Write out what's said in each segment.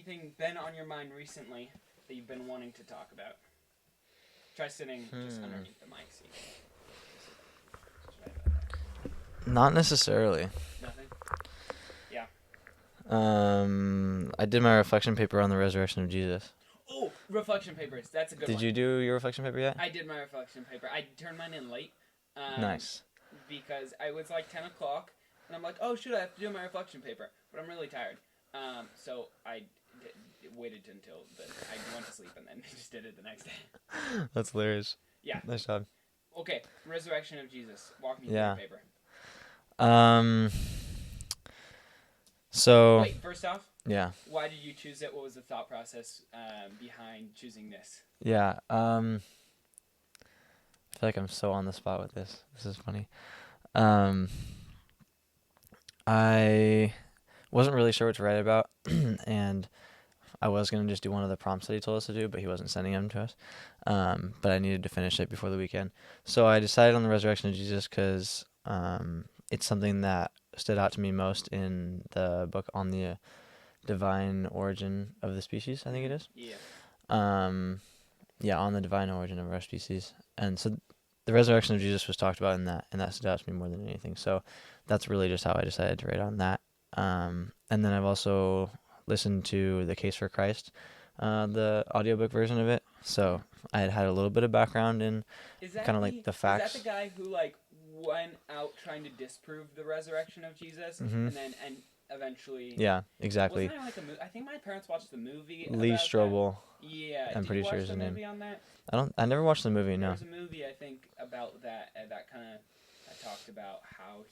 anything been on your mind recently that you've been wanting to talk about? Try sitting just underneath the mic. See. Not necessarily. Nothing? Yeah. I did my reflection paper on the resurrection of Jesus. Oh, reflection papers. That's a good one. Did you do your reflection paper yet? I did my reflection paper. I turned mine in late. Nice. Because I was like 10 o'clock, and I'm like, oh, shoot, I have to do my reflection paper. But I'm really tired. So I waited until I went to sleep and then just did it the next day. That's hilarious. Yeah. Nice job. Okay, resurrection of Jesus. Walk me through the paper. So. Wait, first off. Yeah. Why did you choose it? What was the thought process behind choosing this? Yeah. I feel like I'm so on the spot with this. This is funny. I wasn't really sure what to write about, and I was going to just do one of the prompts that he told us to do, but he wasn't sending them to us. But I needed to finish it before the weekend. So I decided on the resurrection of Jesus because it's something that stood out to me most in the book on the divine origin of the species, I think it is. Yeah. Yeah, on the divine origin of our species. And so the resurrection of Jesus was talked about in that, and that stood out to me more than anything. So that's really just how I decided to write on that. And then I've also listened to The Case for Christ, the audiobook version of it. So I had a little bit of background in kind of like the facts. Is that the guy who like went out trying to disprove the resurrection of Jesus, Mm-hmm. and eventually? Yeah, exactly. Wasn't there like I think my parents watched the movie. Lee Strobel. Yeah, I'm pretty sure is his the name. movie on that? I never watched the movie. No. There was a movie I think about that that kind of talked about how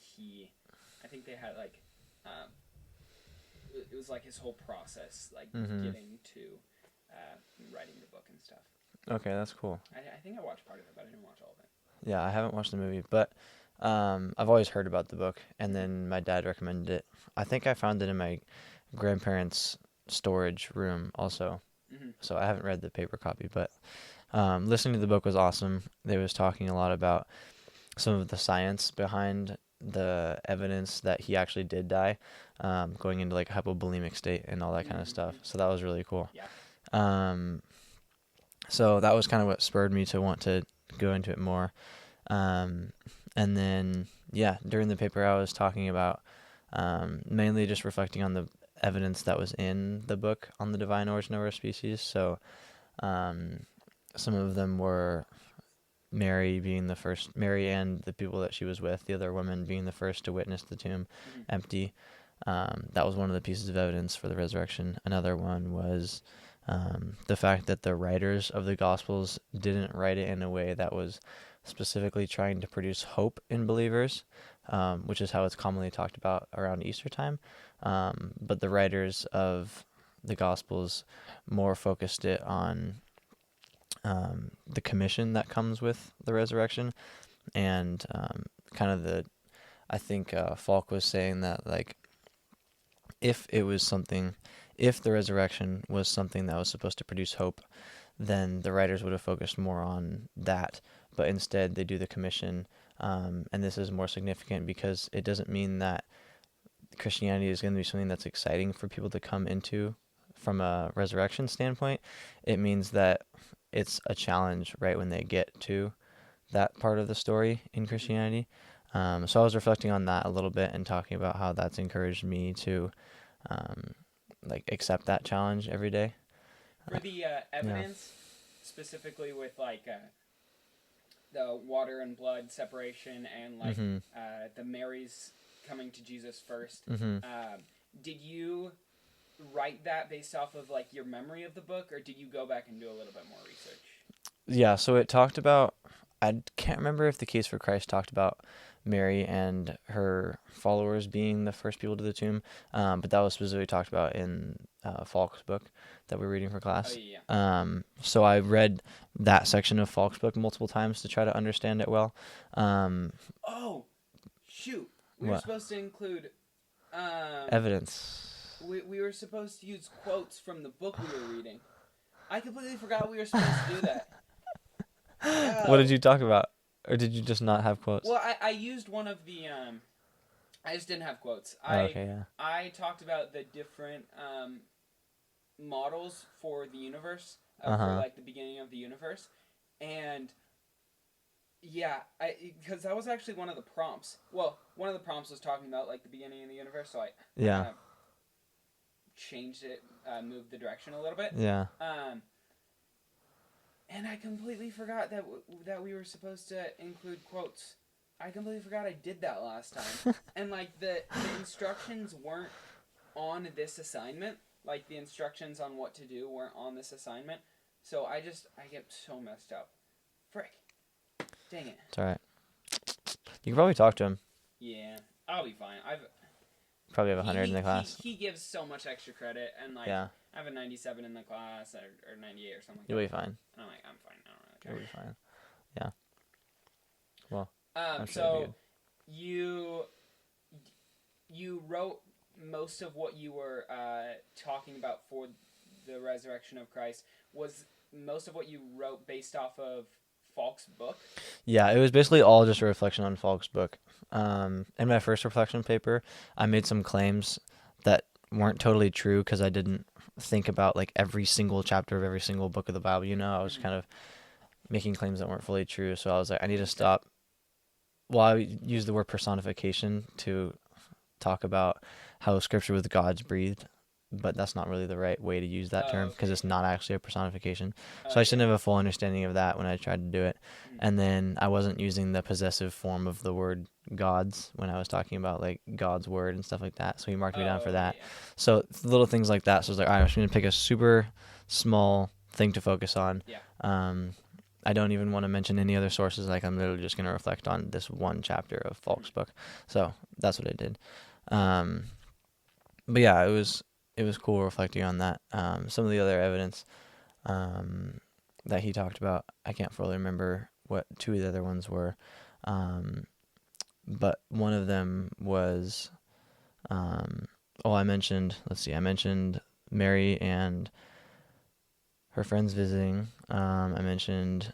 I think they had like, it was like his whole process, like getting to writing the book and stuff. Okay, that's cool. I think I watched part of it, but I didn't watch all of it. Yeah, I haven't watched the movie, but I've always heard about the book, and then my dad recommended it. I think I found it in my grandparents' storage room also. Mm-hmm. So I haven't read the paper copy, but listening to the book was awesome. They was talking a lot about some of the science behind the evidence that he actually did die, going into like a hypovolemic state and all that kind of stuff. So that was really cool. Yeah. So that was kind of what spurred me to want to go into it more. And then, yeah, during the paper I was talking about mainly just reflecting on the evidence that was in the book on the divine origin of our species. So some of them were Mary and the people that she was with, the other women being the first to witness the tomb empty. That was one of the pieces of evidence for the resurrection. Another one was the fact that the writers of the Gospels didn't write it in a way that was specifically trying to produce hope in believers, which is how it's commonly talked about around Easter time. But the writers of the Gospels more focused it on the commission that comes with the resurrection, and kind of I think Falk was saying that like if the resurrection was something that was supposed to produce hope, then the writers would have focused more on that. But instead, they do the commission, and this is more significant because it doesn't mean that Christianity is going to be something that's exciting for people to come into from a resurrection standpoint. It means that it's a challenge right when they get to that part of the story in Christianity. So I was reflecting on that a little bit and talking about how that's encouraged me to accept that challenge every day. For the evidence, specifically with like the water and blood separation and like the Marys coming to Jesus first, did you write that based off of like your memory of the book, or did you go back and do a little bit more research? Yeah, so it talked about, I can't remember if The Case for Christ talked about Mary and her followers being the first people to the tomb, but that was specifically talked about in Falk's book that we're reading for class. Oh, yeah. So I read that section of Falk's book multiple times to try to understand it well. Oh, shoot. We were supposed to include evidence. We were supposed to use quotes from the book we were reading. I completely forgot we were supposed to do that. What did you talk about? Or did you just not have quotes? Well, I used one of the... I just didn't have quotes. Okay, yeah. I talked about the different models for the universe, Uh-huh. for like the beginning of the universe, and yeah, because that was actually one of the prompts. Well, one of the prompts was talking about like the beginning of the universe, so I Yeah. kind of changed it, moved the direction a little bit. Yeah. And I completely forgot that we were supposed to include quotes. I completely forgot I did that last time. And like the instructions weren't on this assignment. Like the instructions on what to do weren't on this assignment. So I get so messed up. Frick. Dang it. It's alright. You can probably talk to him. Yeah, I'll be fine. Probably have 100 in the class. He gives so much extra credit, and like Yeah. I have a 97 in the class or 98 or something. You'll be fine. And I'm like, I'm fine. I don't really You'll care. be fine. Yeah. Well. So sure you wrote most of what you were talking about for the resurrection of Christ. Was most of what you wrote based off of Falk's book? Yeah, it was basically all just a reflection on Falk's book. In my first reflection paper, I made some claims that weren't totally true because I didn't think about like every single chapter of every single book of the Bible. I was kind of making claims that weren't fully true. So I was like, I need to stop. Well, I used the word personification to talk about how Scripture was God's breathed, but that's not really the right way to use that term because it's not actually a personification. So I just didn't have a full understanding of that when I tried to do it. And then I wasn't using the possessive form of the word God's when I was talking about like God's word and stuff like that. So he marked me down for that. Yeah. So little things like that. So I was like, all right, I'm just going to pick a super small thing to focus on. Yeah. I don't even want to mention any other sources. Like I'm literally just going to reflect on this one chapter of Falk's book. So that's what I did. But yeah, it was cool reflecting on that. Some of the other evidence that he talked about, I can't fully remember what two of the other ones were. But one of them was, I mentioned Mary and her friends visiting. I mentioned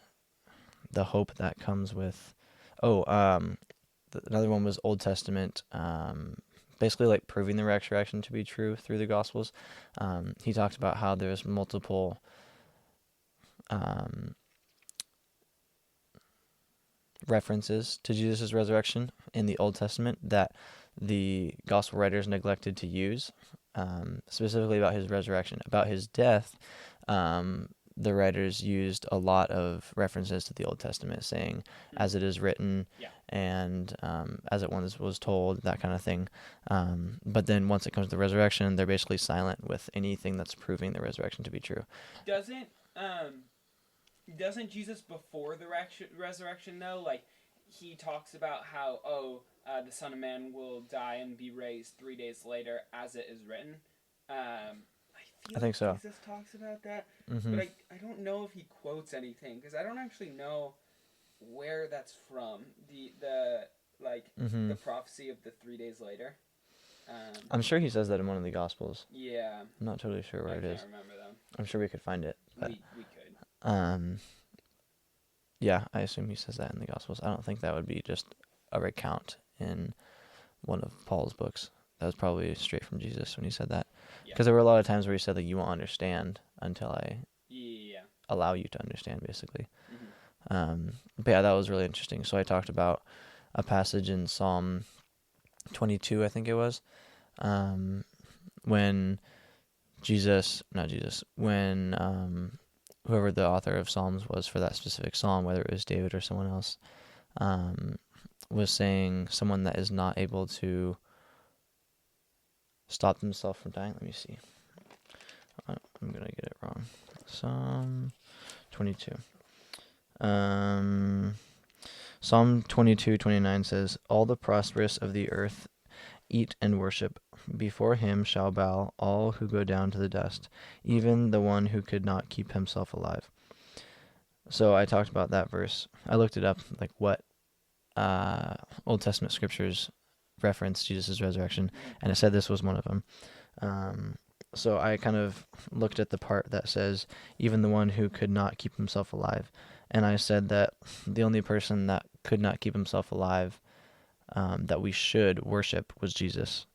the hope that comes with, another one was Old Testament, basically like proving the resurrection to be true through the Gospels. He talked about how there's multiple references to Jesus' resurrection in the Old Testament that the Gospel writers neglected to use, specifically about his resurrection. About his death, the writers used a lot of references to the Old Testament, saying, as it is written, and as it once was told, that kind of thing. But then once it comes to the resurrection, they're basically silent with anything that's proving the resurrection to be true. Doesn't Jesus before the resurrection though, like he talks about how the Son of Man will die and be raised 3 days later, as it is written. I think so. Jesus talks about that, Mm-hmm. but I don't know if he quotes anything because I don't actually know where that's from. The prophecy of the 3 days later. I'm sure he says that in one of the Gospels. Yeah. I'm not totally sure where it is. I can't remember them. I'm sure we could find it. But, we could. Yeah, I assume he says that in the Gospels. I don't think that would be just a recount in one of Paul's books. That was probably straight from Jesus when he said that. Because there were a lot of times where he said, like, you won't understand until I allow you to understand, basically. Mm-hmm. But yeah, that was really interesting. So I talked about a passage in Psalm 22, I think it was, when whoever the author of Psalms was for that specific psalm, whether it was David or someone else, was saying someone that is not able to stop themselves from dying. Let me see. I'm going to get it wrong. Psalm 22. Psalm 22:29 says, "All the prosperous of the earth eat and worship. Before him shall bow all who go down to the dust, even the one who could not keep himself alive." So I talked about that verse. I looked it up, like what Old Testament scriptures reference Jesus' resurrection, and it said this was one of them. So I kind of looked at the part that says, even the one who could not keep himself alive. And I said that the only person that could not keep himself alive that we should worship was Jesus.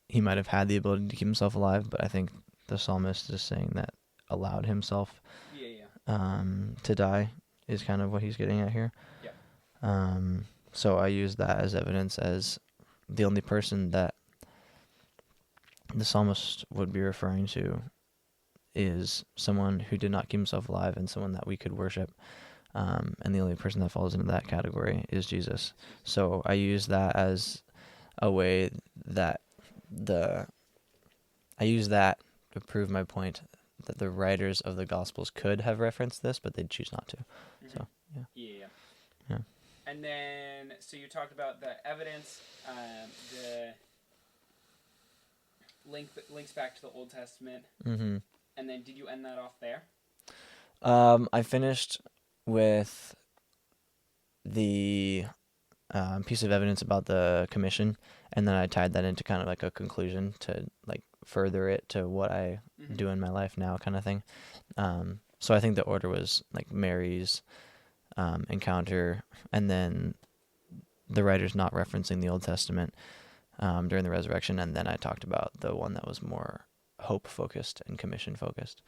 he might have had the ability to keep himself alive, but I think the psalmist is saying that allowed himself to die is kind of what he's getting at here. Yeah. So I use that as evidence as the only person that the psalmist would be referring to is someone who did not keep himself alive and someone that we could worship. And the only person that falls into that category is Jesus. So I use that as a way that I use that to prove my point that the writers of the Gospels could have referenced this, but they'd choose not to. Mm-hmm. So, yeah. Yeah. And then, so you talked about the evidence, the links back to the Old Testament. Mm-hmm. And then, did you end that off there? I finished with the piece of evidence about the commission, and then I tied that into kind of like a conclusion to like further it to what I do in my life now, kind of thing. So I think the order was like Mary's encounter, and then the writers not referencing the Old Testament during the resurrection, and then I talked about the one that was more hope focused and commission focused,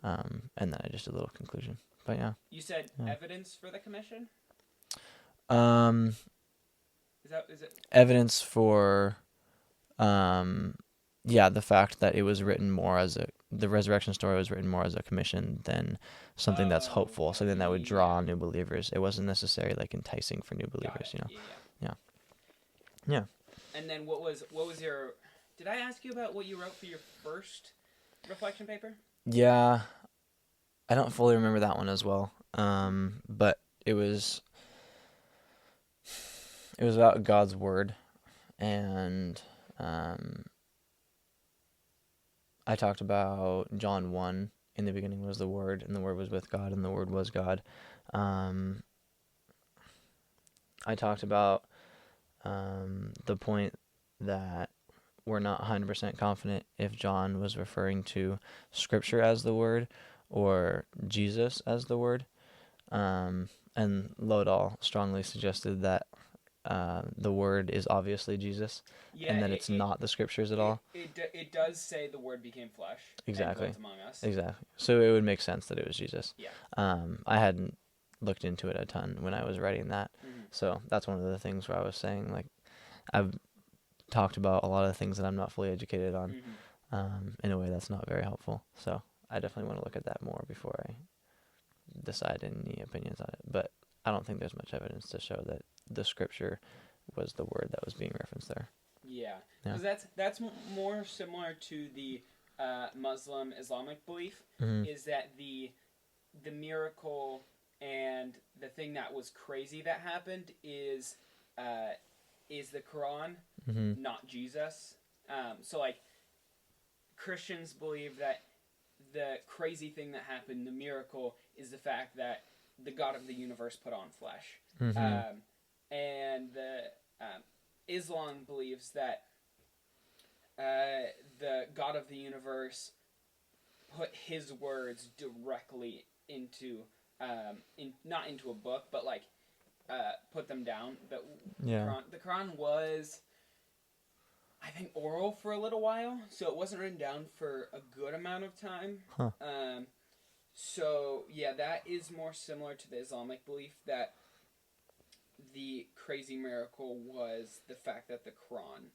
and then I just did a little conclusion. But yeah. You said evidence for the commission? Is it evidence for the fact that it was written more as the resurrection story was written more as a commission than something that's hopeful, something that would draw new believers. It wasn't necessarily like enticing for new believers, you know. Yeah. And then what was your? Did I ask you about what you wrote for your first reflection paper? Yeah, I don't fully remember that one as well. But it was about God's word, and I talked about John 1. In the beginning was the Word, and the Word was with God, and the Word was God. I talked about the point that we're not 100% confident if John was referring to Scripture as the Word or Jesus as the Word. And Lodal strongly suggested that the Word is obviously Jesus, and that it's not the Scriptures at all. It does say the Word became flesh. Exactly. And dwelt among us. Exactly. So it would make sense that it was Jesus. Yeah. I hadn't looked into it a ton when I was writing that, so that's one of the things where I was saying, like, I've talked about a lot of things that I'm not fully educated on, in a way that's not very helpful. So I definitely want to look at that more before I decide any opinions on it. But I don't think there's much evidence to show that the Scripture was the word that was being referenced there. Yeah, because that's more similar to the Muslim Islamic belief, is that the miracle and the thing that was crazy that happened is the Quran, not Jesus. So like Christians believe that the crazy thing that happened, the miracle, is the fact that the God of the universe put on flesh. And the Islam believes that the God of the universe put his words directly into, not into a book, but like put them down. The Quran was, I think, oral for a little while, so it wasn't written down for a good amount of time. So yeah, that is more similar to the Islamic belief that the crazy miracle was the fact that the Quran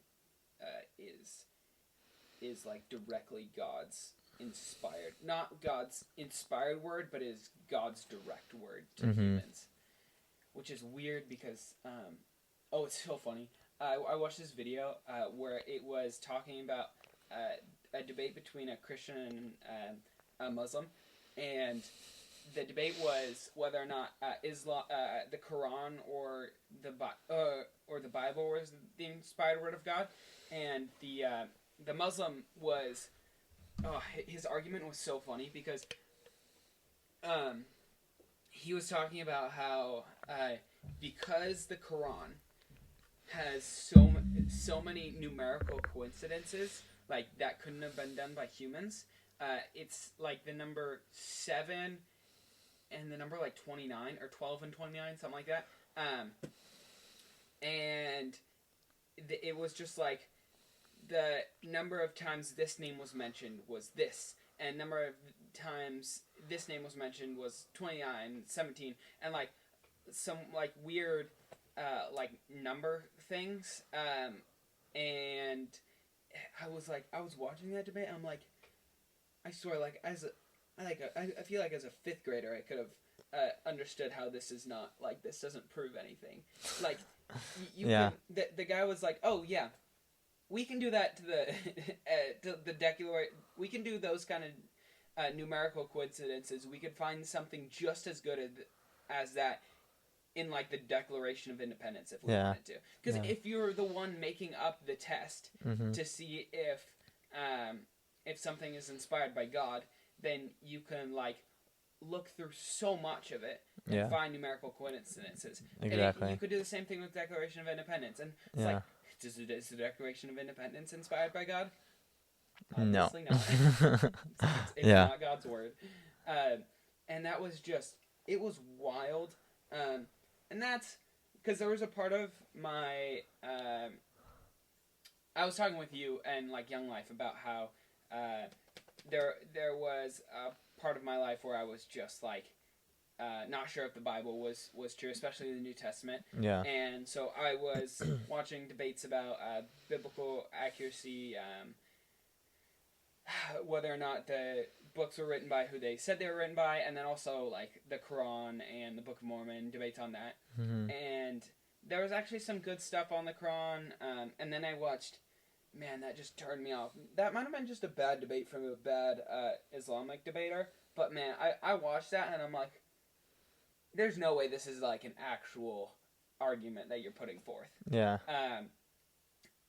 is like directly God's inspired, not God's inspired word, but is God's direct word to humans, which is weird because it's so funny. I watched this video where it was talking about a debate between a Christian and a Muslim, and the debate was whether or not Islam, the Quran or the Bible was the inspired word of God, and the Muslim was, his argument was so funny because he was talking about how because the Quran has so many numerical coincidences like that couldn't have been done by humans. It's like the number 7 and the number like 29 or 12 and 29, something like that. And it was just like the number of times this name was mentioned was this, and number of times this name was mentioned was 29, 17, and like some like weird like number things. And I was watching that debate, and I'm like, I swear, like I feel like as a fifth grader I could have understood how this is not like this doesn't prove anything. Like you Yeah. the guy was like, oh yeah, we can do that to the to the we can do those kind of numerical coincidences. We could find something just as good as that in like the Declaration of Independence if we wanted to. Because if you're the one making up the test to see if something is inspired by God, then you can like look through so much of it and find numerical coincidences. Exactly. And you could do the same thing with Declaration of Independence. And it's like, is the Declaration of Independence inspired by God? Obviously not. It's not God's word. And that was just, it was wild. And that's because there was a part of my, I was talking with you and like Young Life about how there was a part of my life where I was just like not sure if the Bible was true, especially the New Testament. Yeah. And so I was watching debates about biblical accuracy, whether or not the books were written by who they said they were written by, and then also like the Quran and the Book of Mormon, debates on that. And there was actually some good stuff on the Quran, and then I watched, man, that just turned me off. That might have been just a bad debate from a bad Islamic debater, but man, I watched that and I'm like, there's no way this is like an actual argument that you're putting forth. Yeah.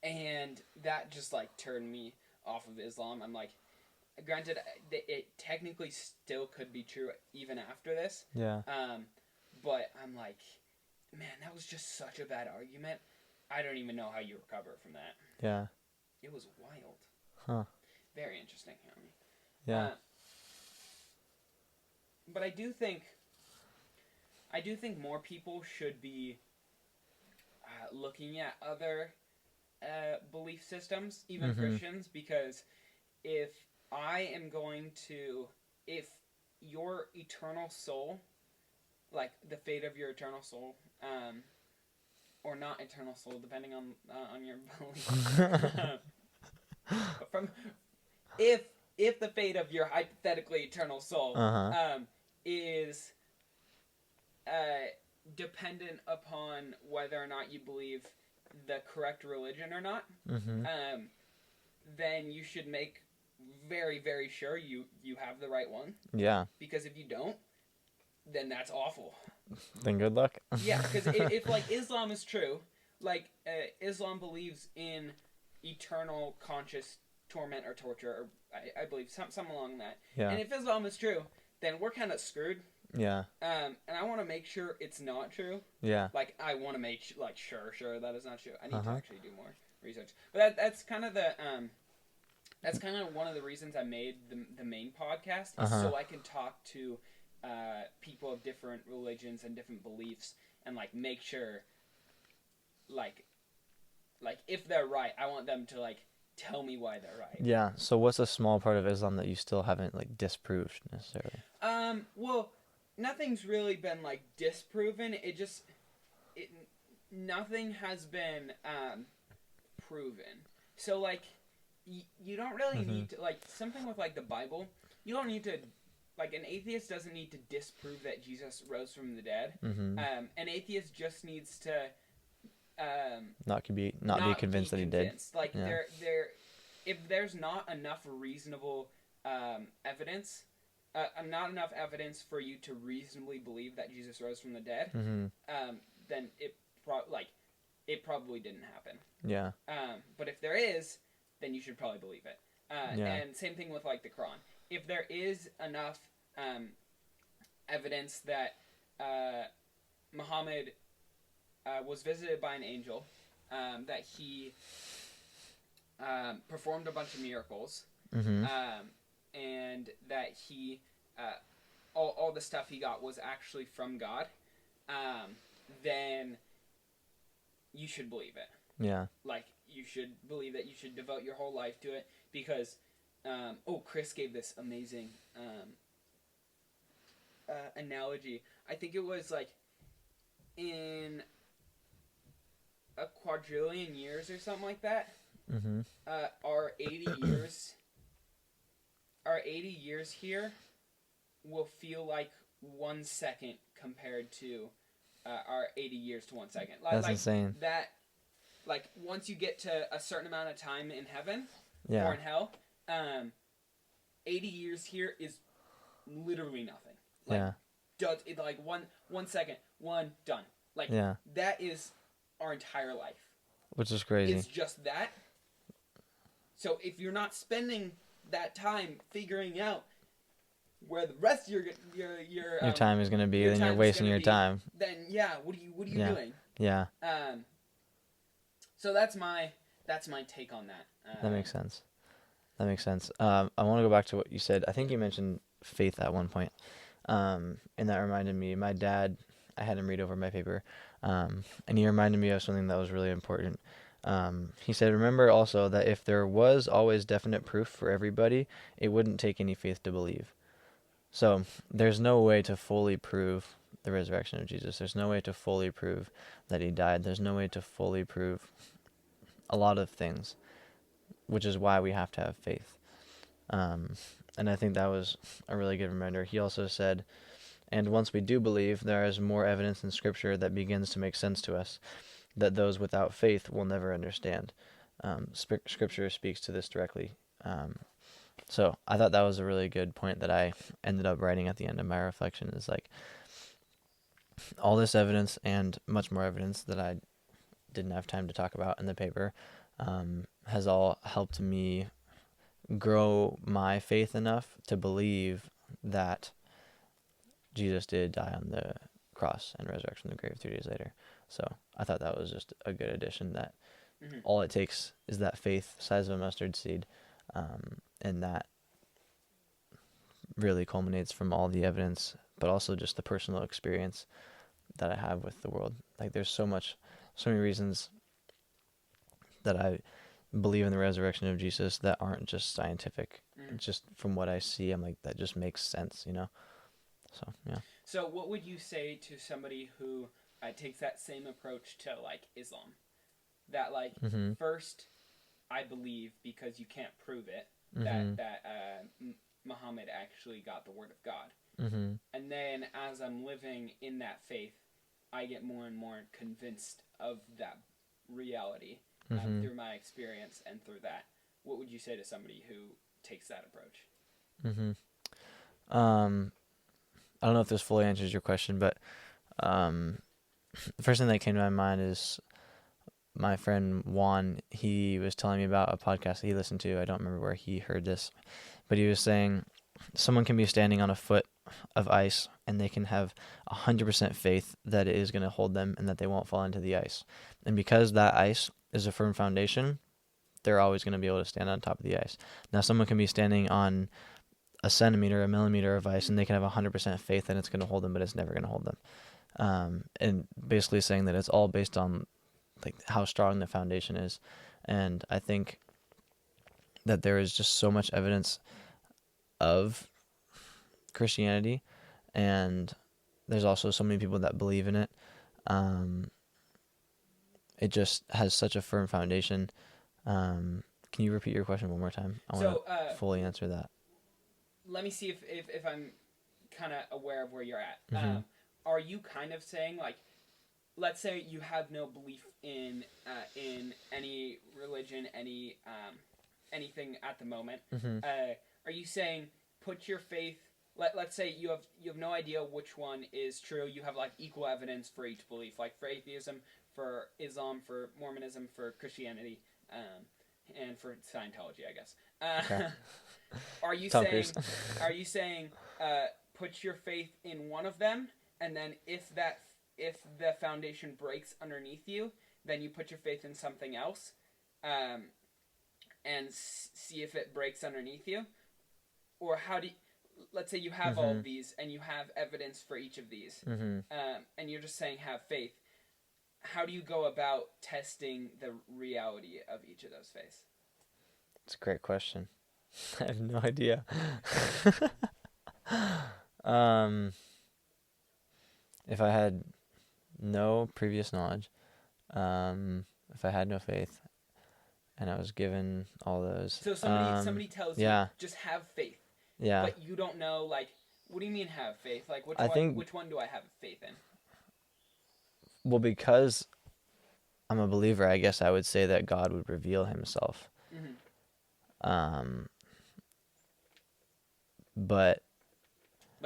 And that just like turned me off of Islam. I'm like, granted, it technically still could be true even after this. Yeah. But I'm like, man, that was just such a bad argument. I don't even know how you recover from that. Yeah. It was wild. Huh. Very interesting. Yeah. But I do think more people should be looking at other belief systems, even Christians, because if your eternal soul, like the fate of your eternal soul, or not eternal soul, depending on your belief, if the fate of your hypothetically eternal soul is dependent upon whether or not you believe the correct religion or not, then you should make very, very sure you have the right one. Yeah. Because if you don't, then that's awful. Then good luck. Yeah, because if like Islam is true, like Islam believes in eternal conscious torment or torture, or I believe some along that. Yeah. And if Islam is true, then we're kind of screwed. Yeah. And I want to make sure it's not true. Yeah. Like I want to make sure that is not true. I need to actually do more research. But that's kind of the that's kind of one of the reasons I made the main podcast, is so I can talk to people of different religions and different beliefs, and like make sure like if they're right, I want them to like tell me why they're right. Yeah. So what's a small part of Islam that you still haven't like disproved necessarily? Well, nothing's really been like disproven. Nothing has been proven. So like you don't really need to, like, something with like the Bible, you don't need to, like, an atheist doesn't need to disprove that Jesus rose from the dead. An atheist just needs to not be convinced that he did. Like if there's not enough reasonable evidence, not enough evidence for you to reasonably believe that Jesus rose from the dead, then it probably didn't happen. Yeah. But if there is, then you should probably believe it. And same thing with like the Quran. If there is enough evidence that Muhammad was visited by an angel, that he performed a bunch of miracles, and that he all the stuff he got was actually from God, then you should believe it. Yeah. Like you should believe that you should devote your whole life to it because, Chris gave this amazing analogy. I think it was like in a quadrillion years or something like that. Mm-hmm. Our 80 years here will feel like 1 second compared to our 80 years to 1 second. That's insane. That, like, once you get to a certain amount of time in heaven Yeah. or in hell, 80 years here is literally nothing. Like, Yeah. Like 1 second, done. Like, Yeah. that is our entire life. Which is crazy. It's just that. So if you're not spending that time figuring out where the rest of your time is going to be, then you're wasting your time. Then yeah, what are you doing? Yeah. So that's my take on that. That makes sense. I want to go back to what you said. I think you mentioned faith at one point. And that reminded me, my dad, I had him read over my paper, and he reminded me of something that was really important. He said, remember also that if there was always definite proof for everybody, it wouldn't take any faith to believe. So there's no way to fully prove the resurrection of Jesus. There's no way to fully prove that he died. There's no way to fully prove a lot of things, which is why we have to have faith. And I think that was a really good reminder. He also said, and once we do believe, there is more evidence in Scripture that begins to make sense to us, that those without faith will never understand. Scripture speaks to this directly. So I thought that was a really good point that I ended up writing at the end of my reflection, is like all this evidence and much more evidence that I didn't have time to talk about in the paper has all helped me grow my faith enough to believe that Jesus did die on the cross and resurrect from the grave 3 days later. So I thought that was just a good addition, that all it takes is that faith size of a mustard seed, and that really culminates from all the evidence, but also just the personal experience that I have with the world. Like there's so many reasons that I believe in the resurrection of Jesus that aren't just scientific. Just from what I see, I'm like, that just makes sense, So, yeah. So what would you say to somebody who takes that same approach to, like, Islam? That, like, first, I believe, because you can't prove it, that Muhammad actually got the word of God. And then as I'm living in that faith, I get more and more convinced of that reality through my experience and through that. What would you say to somebody who takes that approach? I don't know if this fully answers your question, but the first thing that came to my mind is my friend Juan. He was telling me about a podcast that he listened to. I don't remember where he heard this, but he was saying someone can be standing on a foot of ice and they can have 100% faith that it is going to hold them and that they won't fall into the ice. And because that ice is a firm foundation, they're always going to be able to stand on top of the ice. Now, someone can be standing on a centimeter, a millimeter of ice, and they can have 100% faith that it's going to hold them, but it's never going to hold them. And basically saying that it's all based on like how strong the foundation is. And I think that there is just so much evidence of Christianity, and there's also so many people that believe in it. It just has such a firm foundation. Can you repeat your question one more time? I want to fully answer that. Let me see if I'm kind of aware of where you're at. Are you kind of saying, like, let's say you have no belief in any religion, anything at the moment. Are you saying put your faith? Let's say you have no idea which one is true. You have like equal evidence for each belief, like for atheism, for Islam, for Mormonism, for Christianity, and for Scientology, I guess. Okay. Are you saying put your faith in one of them, and then if the foundation breaks underneath you, then you put your faith in something else, and see if it breaks underneath you? Or how do you, let's say you have all of these and you have evidence for each of these, and you're just saying have faith. how do you go about testing the reality of each of those faiths? It's a great question. I have no idea. um, if I had no previous knowledge, if I had no faith, and I was given all those. So somebody tells you, just have faith. Yeah. But you don't know, like, what do you mean have faith? Like, which one do I have faith in? Well, because I'm a believer, I guess I would say that God would reveal himself. Mm-hmm. But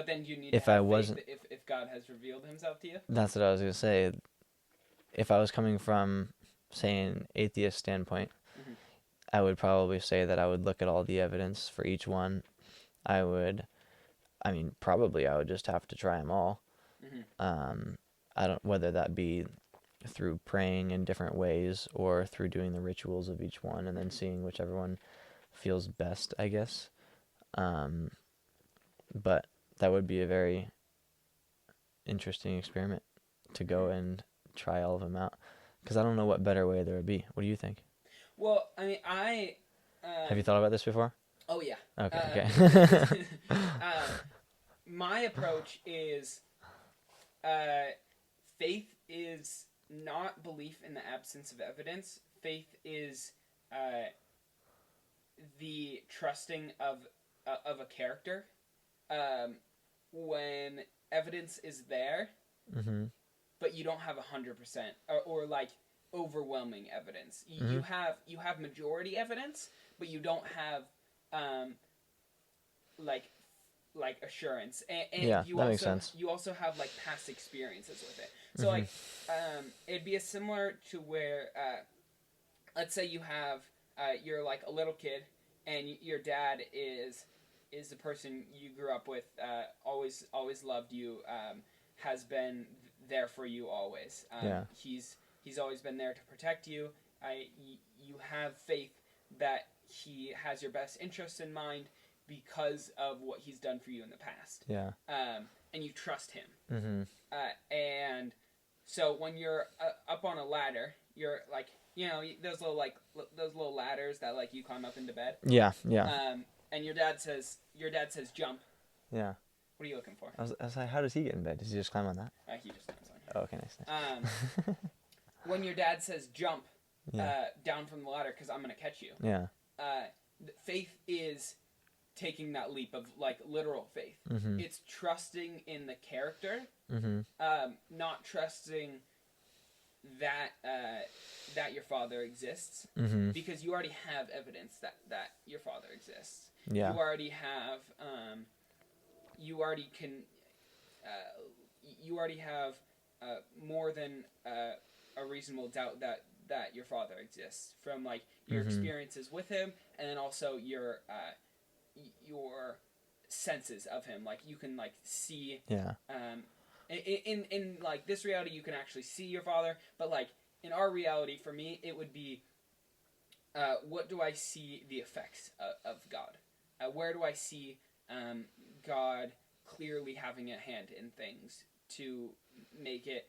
then you need to have faith if God has revealed himself to you? That's what I was going to say. If I was coming from, say, an atheist standpoint, mm-hmm. I would probably say that I would look at all the evidence for each one. Probably I would just have to try them all. Mm-hmm. Whether that be through praying in different ways or through doing the rituals of each one and then seeing whichever one feels best, I guess. But that would be a very interesting experiment to go and try all of them out, because I don't know what better way there would be. What do you think? Well, I mean, have you thought about this before? Oh yeah. Okay. My approach is, faith is not belief in the absence of evidence. Faith is the trusting of a character. When evidence is there, mm-hmm. but you don't have 100% or like overwhelming evidence. Mm-hmm. You have majority evidence, but you don't have like assurance. And yeah, you that also makes sense. You also have like past experiences with it. So mm-hmm. It'd be similar to where let's say you have you're like a little kid and your dad is the person you grew up with, always loved you, has been there for you always. He's always been there to protect you. You have faith that he has your best interests in mind because of what he's done for you in the past. Yeah. And you trust him. Mm-hmm. And so when you're up on a ladder, you're like, those little ladders that like you climb up into bed. Yeah. Yeah. And your dad says jump. Yeah. What are you looking for? I was like, how does he get in bed? Does he just climb on that? He just climbs on. Oh, okay, nice. When your dad says jump down from the ladder because I'm going to catch you. Yeah. Faith is taking that leap of like literal faith. Mm-hmm. It's trusting in the character, mm-hmm. Not trusting that your father exists, mm-hmm. because you already have evidence that your father exists. Yeah. You already have more than a reasonable doubt that your father exists from like your mm-hmm. experiences with him, and then also your senses of him. Like you can like see. Yeah. In like this reality, you can actually see your father, but like in our reality, for me, it would be, what do I see the effects of God? Where do I see God clearly having a hand in things to make it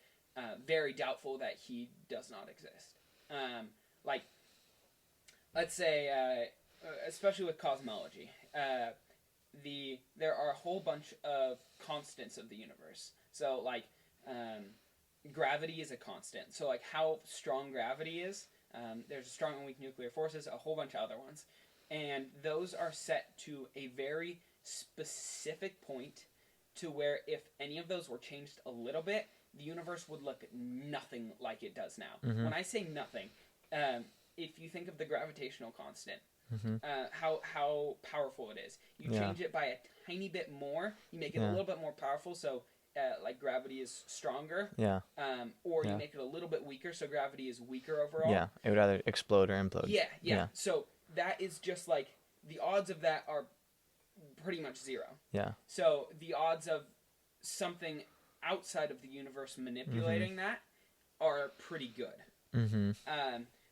very doubtful that he does not exist? Like, let's say, especially with cosmology, there are a whole bunch of constants of the universe. So, like, gravity is a constant. So, like, how strong gravity is, there's strong and weak nuclear forces, a whole bunch of other ones. And those are set to a very specific point to where if any of those were changed a little bit, the universe would look nothing like it does now. Mm-hmm. When I say nothing, if you think of the gravitational constant, mm-hmm. How powerful it is. You change it by a tiny bit more, you make it a little bit more powerful, so like gravity is stronger. Yeah. Or you make it a little bit weaker, so gravity is weaker overall. Yeah, it would either explode or implode. Yeah. So that is just like, the odds of that are pretty much zero. Yeah. So the odds of something outside of the universe manipulating mm-hmm. that are pretty good. Mm-hmm.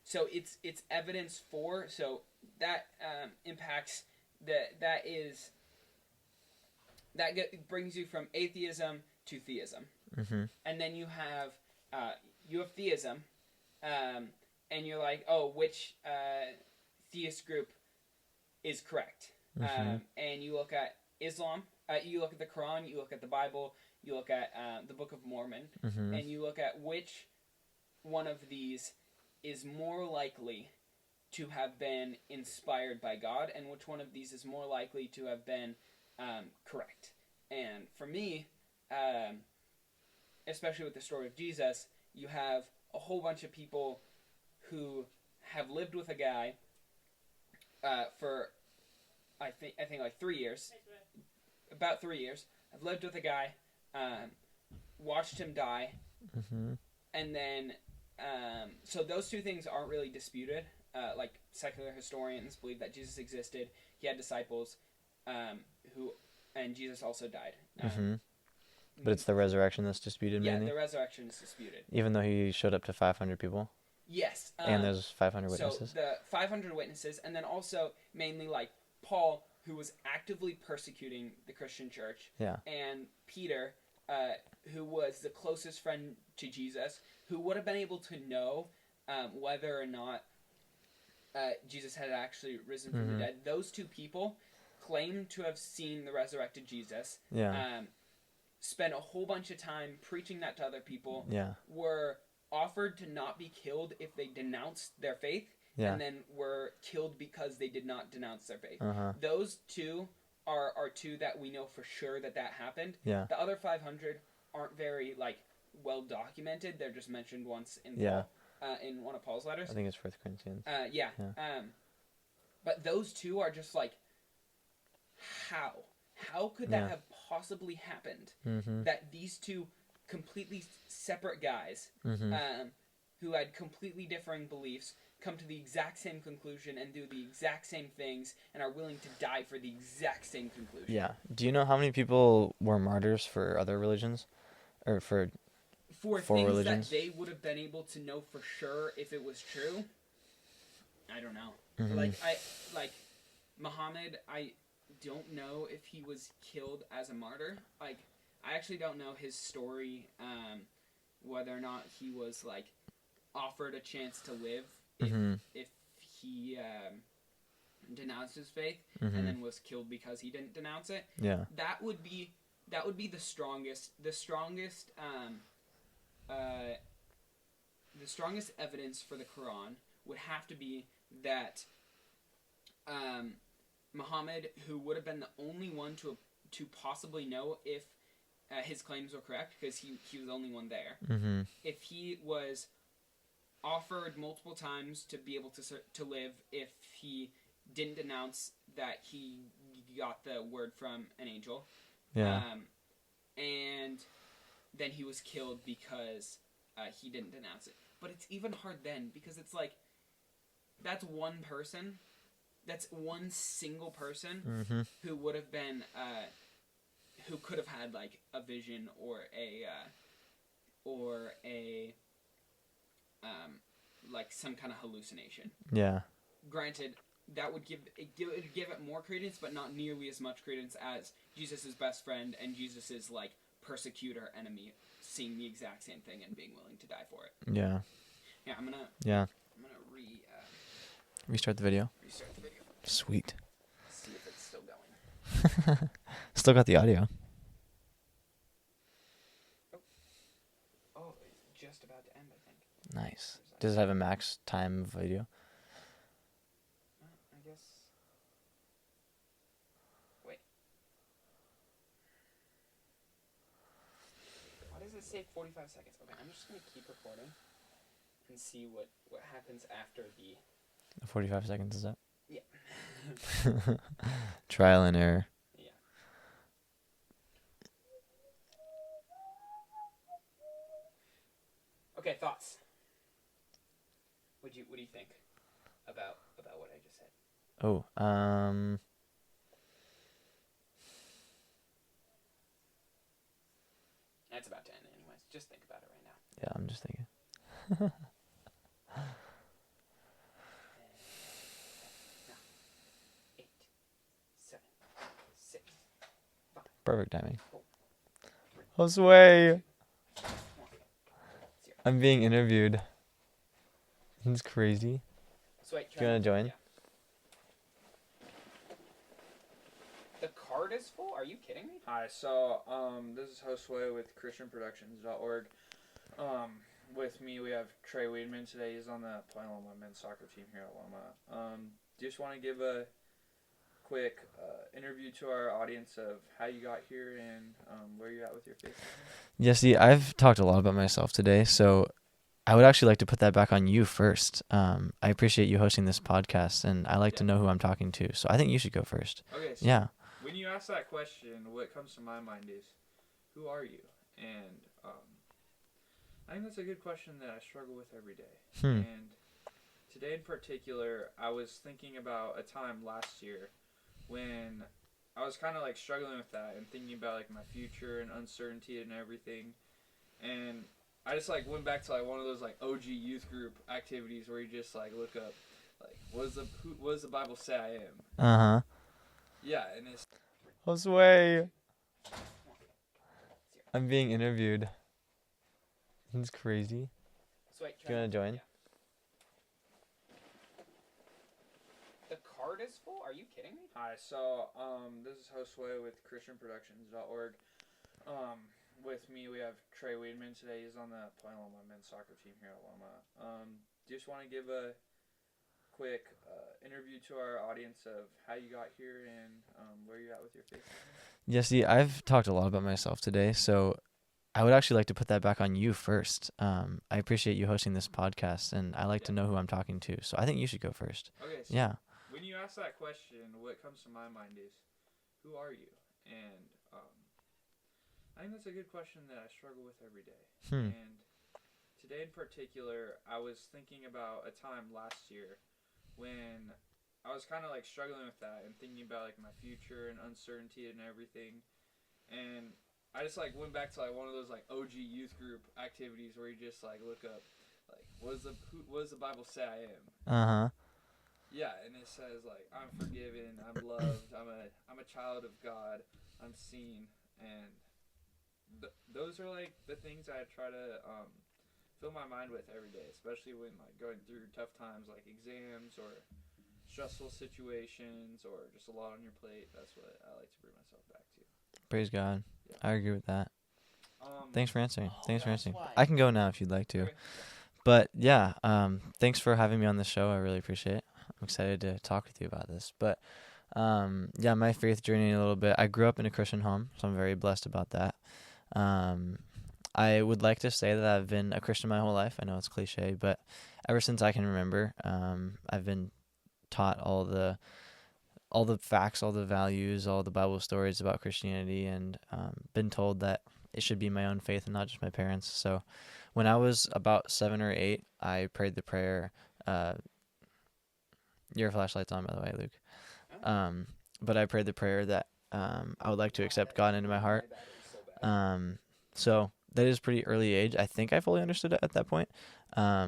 So it's evidence for, so that impacts brings you from atheism to theism. Mm-hmm. And then you have you have theism, and you're like, oh, which theist group is correct? And you look at Islam, you look at the Quran, you look at the Bible, you look at the Book of Mormon, and you look at which one of these is more likely to have been inspired by God, and which one of these is more likely to have been correct. And for me, especially with the story of Jesus, you have a whole bunch of people who have lived with a guy for I think like 3 years, about 3 years. I've lived with a guy, watched him die, and then so those two things aren't really disputed. Like secular historians believe that Jesus existed, he had disciples, and Jesus also died. But it's the resurrection that's disputed mainly? Yeah, the resurrection is disputed. Even though he showed up to 500 people? Yes. And there's 500 witnesses? So the 500 witnesses, and then also mainly like Paul, who was actively persecuting the Christian church, and Peter, who was the closest friend to Jesus, who would have been able to know whether or not Jesus had actually risen from the dead. Those two people claimed to have seen the resurrected Jesus, spent a whole bunch of time preaching that to other people, were offered to not be killed if they denounced their faith, and then were killed because they did not denounce their faith. Those two are two that we know for sure that happened. The other 500 aren't very like well documented. They're just mentioned once in Paul, in one of Paul's letters. I think it's 1 Corinthians. But those two are just like, how could that have possibly happened? That these two completely separate guys, who had completely differing beliefs, come to the exact same conclusion and do the exact same things and are willing to die for the exact same conclusion. Yeah. Do you know how many people were martyrs for other religions? Or for things religions? That they would have been able to know for sure if it was true? I don't know. Like Muhammad, I don't know if he was killed as a martyr. Like, I actually don't know his story, whether or not he was like offered a chance to live if he denounced his faith and then was killed because he didn't denounce it. That would be the strongest evidence for the Quran would have to be that Muhammad, who would have been the only one to possibly know if his claims were correct, because he was the only one there. If he was offered multiple times to be able to live, if he didn't denounce that he got the word from an angel, and then he was killed because he didn't denounce it. But it's even hard then, because it's like, that's one person, that's one single person who would have been, who could have had like a vision or a like some kind of hallucination. Granted, that would give it more credence, but not nearly as much credence as Jesus' best friend and Jesus' like persecutor enemy seeing the exact same thing and being willing to die for it. I'm gonna restart the video. Restart the video. Sweet. See if it's still going. Still got the audio. Oh, it's just about to end, I think. Nice. Does it have a max time video? I guess. Wait. Why does it say 45 seconds? Okay, I'm just gonna keep recording and see what happens after the 45 seconds is up? Yeah. Trial and error. Yeah. Okay, thoughts. What do you think about what I just said? Oh, That's about to end anyways. Just think about it right now. Yeah, I'm just thinking. 8, 7, 6, 5. Perfect timing. 4, 3, Josue! 2, 1. 0. I'm being interviewed. It's crazy. So wait, Do you want to join? Yeah. The card is full? Are you kidding me? Hi, so this is Josue with ChristianProductions.org. With me we have Trey Weedman today. He's on the Point Loma men's soccer team here at Loma. Just want to give a quick interview to our audience of how you got here and where you're at with your faith. Yeah, see, I've talked a lot about myself today, so I would actually like to put that back on you first. I appreciate you hosting this podcast, and I like to know who I'm talking to, so I think you should go first. Okay, so Yeah. when you ask that question, what comes to my mind is, who are you? And I think that's a good question that I struggle with every day. And today in particular, I was thinking about a time last year when I was kind of like struggling with that and thinking about like my future and uncertainty and everything. And I just like went back to like one of those like OG youth group activities where you just like look up like what does the Bible say I am? Uh-huh. Yeah, and it's Josue. I'm being interviewed. It's crazy. So wait, Do you want to join? Yeah. The card is full? Are you kidding me? Hi, so this is Josue with ChristianProductions.org. With me we have Trey Weedman today. He's on the Point Loma men's soccer team here at Loma. Just want to give a quick interview to our audience of how you got here and where you're at with your faith. Yeah, see, I've talked a lot about myself today, so I would actually like to put that back on you first. I appreciate you hosting this podcast, and I like to know who I'm talking to, so I think you should go first. Okay, so Yeah. when you ask that question, what comes to my mind is, who are you? And I think that's a good question that I struggle with every day. And today in particular, I was thinking about a time last year when I was kind of like struggling with that and thinking about like my future and uncertainty and everything. And I just like went back to like one of those like OG youth group activities where you just like look up like what does the Bible say I am? Uh-huh. Yeah, and it says like I'm forgiven, I'm loved, I'm a child of God, I'm seen, and those are like the things I try to fill my mind with every day, especially when like going through tough times like exams or stressful situations or just a lot on your plate. That's what I like to bring myself back to. Praise God. Yeah. I agree with that. Thanks for answering. Why. I can go now if you'd like to. Okay. But yeah, thanks for having me on the show. I really appreciate it. I'm excited to talk with you about this. But yeah, my faith journey a little bit. I grew up in a Christian home, so I'm very blessed about that. I would like to say that I've been a Christian my whole life. I know it's cliche, but ever since I can remember, I've been taught all the facts, all the values, all the Bible stories about Christianity, and been told that it should be my own faith and not just my parents. So when I was about 7 or 8, I prayed the prayer. Your flashlight's on, by the way, Luke. But I prayed the prayer that I would like to accept God into my heart. So that is pretty early age. I think I fully understood it at that point. I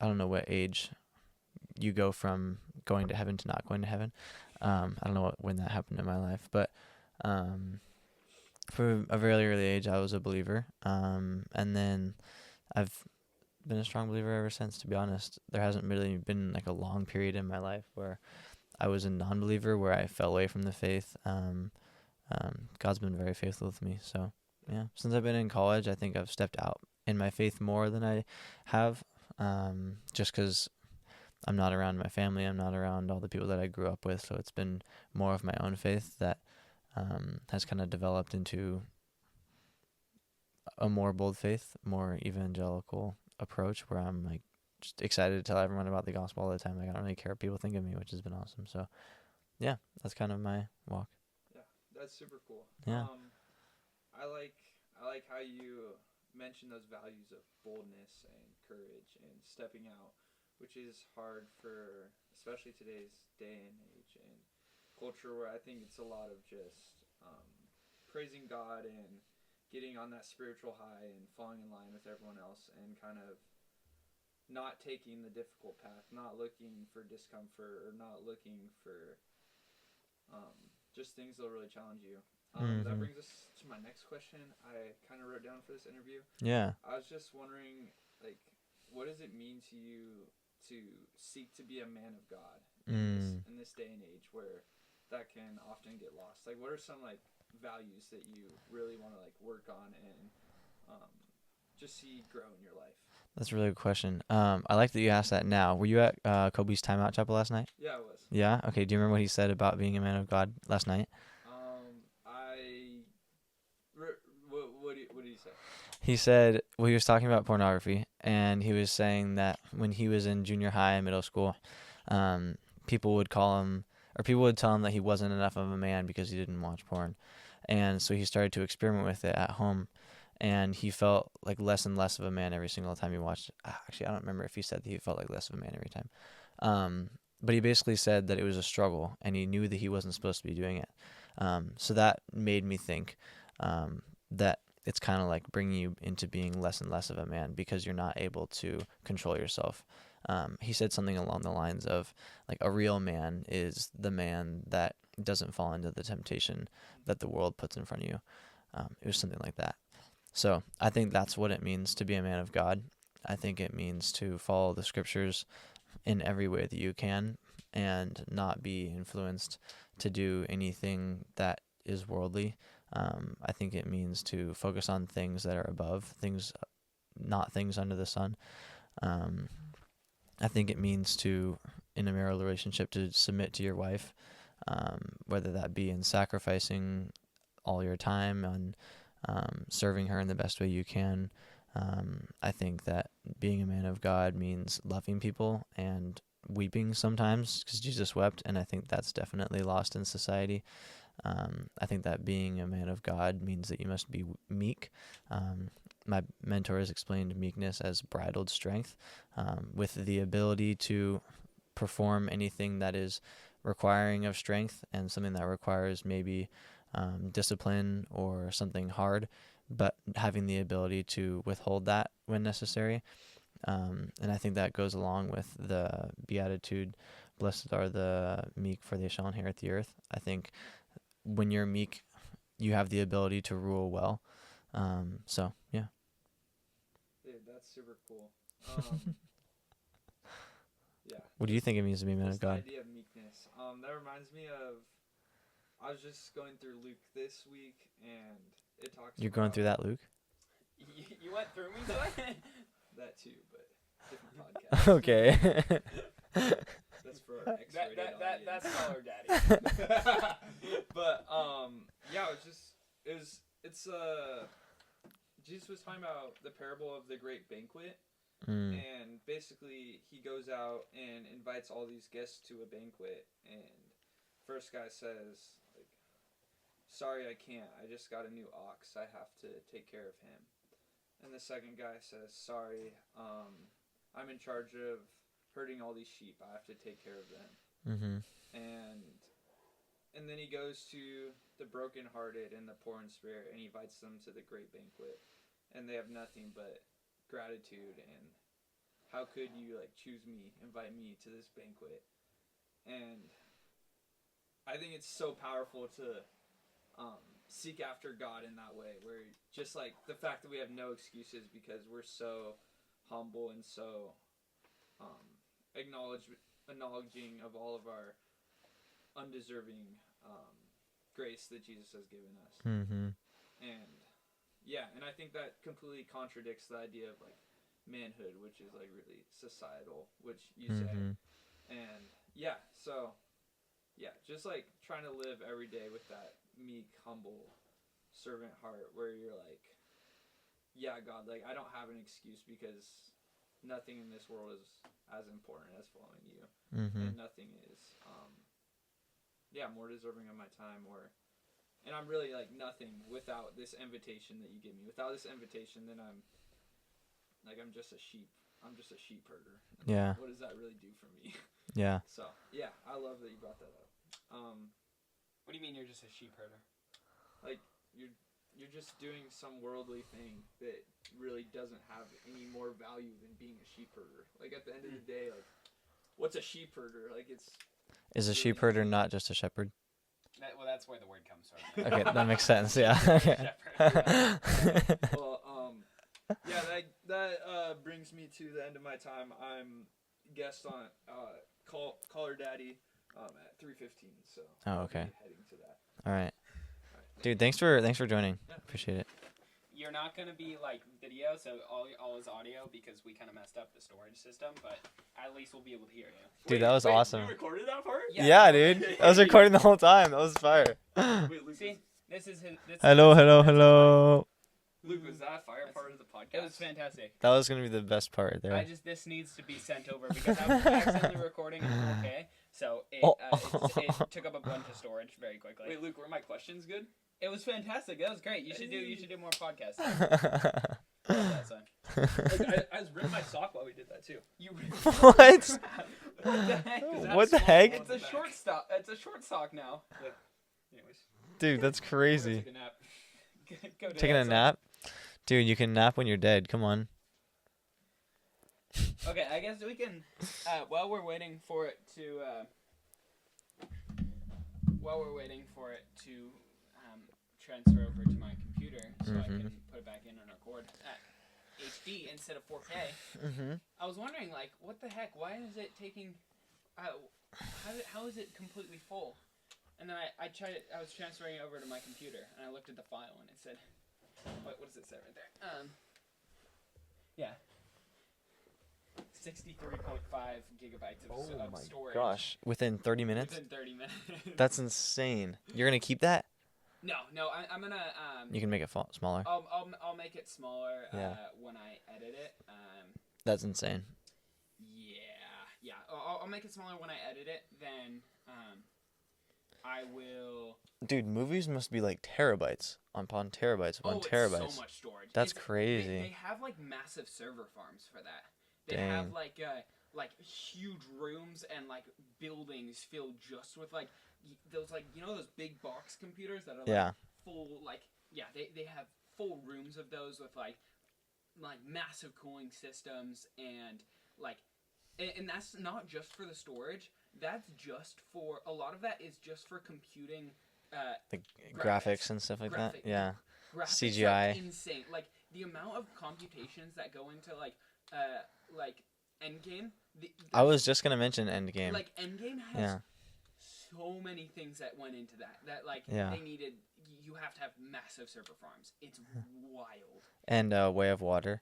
don't know what age you go from going to heaven to not going to heaven. I don't know when that happened in my life, but for a very early age, I was a believer. And then I've been a strong believer ever since, to be honest. There hasn't really been like a long period in my life where I was a non-believer, where I fell away from the faith. God's been very faithful with me. So yeah, since I've been in college, I think I've stepped out in my faith more than I have, just because I'm not around my family. I'm not around all the people that I grew up with. So it's been more of my own faith that has kind of developed into a more bold faith, more evangelical approach, where I'm like just excited to tell everyone about the gospel all the time. Like I don't really care what people think of me, which has been awesome. So yeah, that's kind of my walk. Yeah, that's super cool. Yeah. I like how you mentioned those values of boldness and courage and stepping out, which is hard for especially today's day and age and culture, where I think it's a lot of just praising God and getting on that spiritual high and falling in line with everyone else and kind of not taking the difficult path, not looking for discomfort or not looking for just things that'll really challenge you. That brings us to my next question I kind of wrote down for this interview. Yeah. I was just wondering, like, what does it mean to you to seek to be a man of God in this day and age where that can often get lost? Like, what are some like values that you really want to like work on and just see grow in your life? That's a really good question. I like that you asked that now. Were you at Kobe's timeout chapel last night? Yeah, I was. Yeah? Okay, do you remember what he said about being a man of God last night? What did he say? He said, well, he was talking about pornography, and he was saying that when he was in junior high and middle school, people would call him, or people would tell him that he wasn't enough of a man because he didn't watch porn. And so he started to experiment with it at home, and he felt like less and less of a man every single time he watched. Actually, I don't remember if he said that he felt like less of a man every time. But he basically said that it was a struggle, and he knew that he wasn't supposed to be doing it. So that made me think that it's kind of like bringing you into being less and less of a man because you're not able to control yourself. He said something along the lines of, like, a real man is the man that doesn't fall into the temptation that the world puts in front of you. It was something like that. So I think that's what it means to be a man of God. I think it means to follow the scriptures in every way that you can and not be influenced to do anything that is worldly. I think it means to focus on things that are above, things, not things under the sun. I think it means to, in a marital relationship, to submit to your wife, whether that be in sacrificing all your time and serving her in the best way you can. I think that being a man of God means loving people and weeping sometimes, because Jesus wept, and I think that's definitely lost in society. I think that being a man of God means that you must be meek. My mentor has explained meekness as bridled strength, with the ability to perform anything that is requiring of strength and something that requires maybe discipline or something hard, but having the ability to withhold that when necessary. And I think that goes along with the beatitude, blessed are the meek, for they shall inherit the earth. I think when you're meek, you have the ability to rule well. So, yeah. Dude, that's super cool. Yeah. What do you think it means to be a man of God? The idea of meekness. That reminds me of, I was just going through Luke this week, and it talks You're going through that, Luke? You went through me, Clay? That too, but different podcast. Okay. That's for our X-rated audience. That's Color Daddy. But yeah, Jesus was talking about the parable of the great banquet, and basically he goes out and invites all these guests to a banquet, and first guy says, like, sorry, I can't, I just got a new ox, I have to take care of him. And the second guy says, sorry, I'm in charge of herding all these sheep, I have to take care of them. Mm-hmm. And then he goes to the brokenhearted and the poor in spirit, and he invites them to the great banquet, and they have nothing but gratitude, and how could you, like, choose me, invite me to this banquet? And I think it's so powerful to seek after God in that way, where just like the fact that we have no excuses because we're so humble and so acknowledging of all of our undeserving grace that Jesus has given us. Mm-hmm. And yeah, and I think that completely contradicts the idea of like manhood, which is like really societal, which you say. And yeah, so yeah, just like trying to live every day with that meek, humble servant heart where you're like, yeah, God, like I don't have an excuse because nothing in this world is as important as following you. And nothing is more deserving of my time, and I'm really like nothing without this invitation that you give me. Without this invitation, then I'm just a sheep. I'm just a sheep herder. Yeah. What does that really do for me? Yeah. So yeah, I love that you brought that up. What do you mean you're just a sheep herder? Like you're just doing some worldly thing that really doesn't have any more value than being a sheep herder. Like at the end of the day, like what's a sheep herder? Like Is a sheep herder not just a shepherd? Well, that's where the word comes from. Okay, that makes sense. Yeah. Well, yeah, that brings me to the end of my time. I'm guest on Call Her Daddy at 3:15. So. Oh, I'll okay. be heading to that. All right. Dude, thanks for joining. Appreciate it. You're not gonna be like video, so all is audio because we kind of messed up the storage system. But at least we'll be able to hear you. Dude, that was awesome. You recorded that part? Yeah, dude. I was recording the whole time. That was fire. Wait, Luke, See, this is his. Hello. Luke, was that fire part of the podcast? It was fantastic. That was gonna be the best part right there. This needs to be sent over because I was accidentally recording in 4K, so it took up a bunch of storage very quickly. Wait, Luke, were my questions good? It was fantastic. That was great. You should do more podcasts. I was ripping my sock while we did that too. What? What the heck? What the heck? It's a short stock. It's a short sock now. Yeah. Anyways. Dude, that's crazy. Take a nap. Go do Taking that, a son. nap? Dude, you can nap when you're dead. Come on. Okay, I guess we can. While we're waiting for it to transfer over to my computer, so I can put it back in and record at HD instead of 4K. I was wondering, like, what the heck? Why is it taking? How is it completely full? And then I tried it. I was transferring it over to my computer, and I looked at the file, and it said, what does it say right there? Yeah. 63.5 gigabytes of storage. Gosh, within 30 minutes? Within 30 minutes. That's insane. You're gonna keep that? No, I'm gonna. You can make it smaller. I'll make it smaller. Yeah. When I edit it. That's insane. Yeah. I'll make it smaller when I edit it. Then, I will. Dude, movies must be like terabytes upon terabytes upon terabytes. It's so much storage. That's crazy. They have like massive server farms for that. They Dang. have like huge rooms and like buildings filled just with like those like those big box computers that are like full they have full rooms of those with like massive cooling systems and and that's not just for the storage. That's just for a lot of that is just for computing the graphics and stuff like that. Yeah. Graphics CGI. are insane. Like the amount of computations that go into like Endgame. I was just gonna mention Endgame. Like Endgame has so many things that went into that they needed. You have to have massive server farms. It's wild. And Way of Water.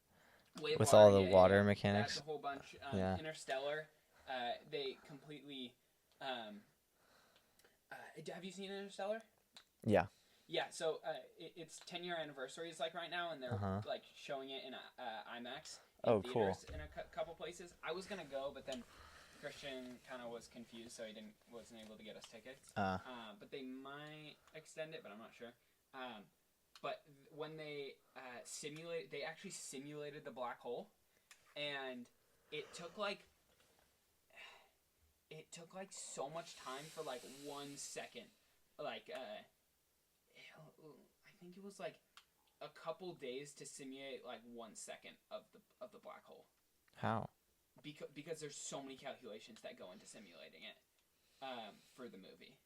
With Water, all the water mechanics. That's a whole bunch. Interstellar. They completely. Have you seen Interstellar? Yeah. Yeah, so its 10-year anniversary is like right now, and they're like showing it in IMAX. In theaters in a couple places. I was gonna go, but then Christian kind of was confused, so he wasn't able to get us tickets. But they might extend it, but I'm not sure. But when they actually simulated the black hole, and it took like so much time for like 1 second, I think it was like a couple days to simulate like 1 second of the black hole. How? Because there's so many calculations that go into simulating it for the movie.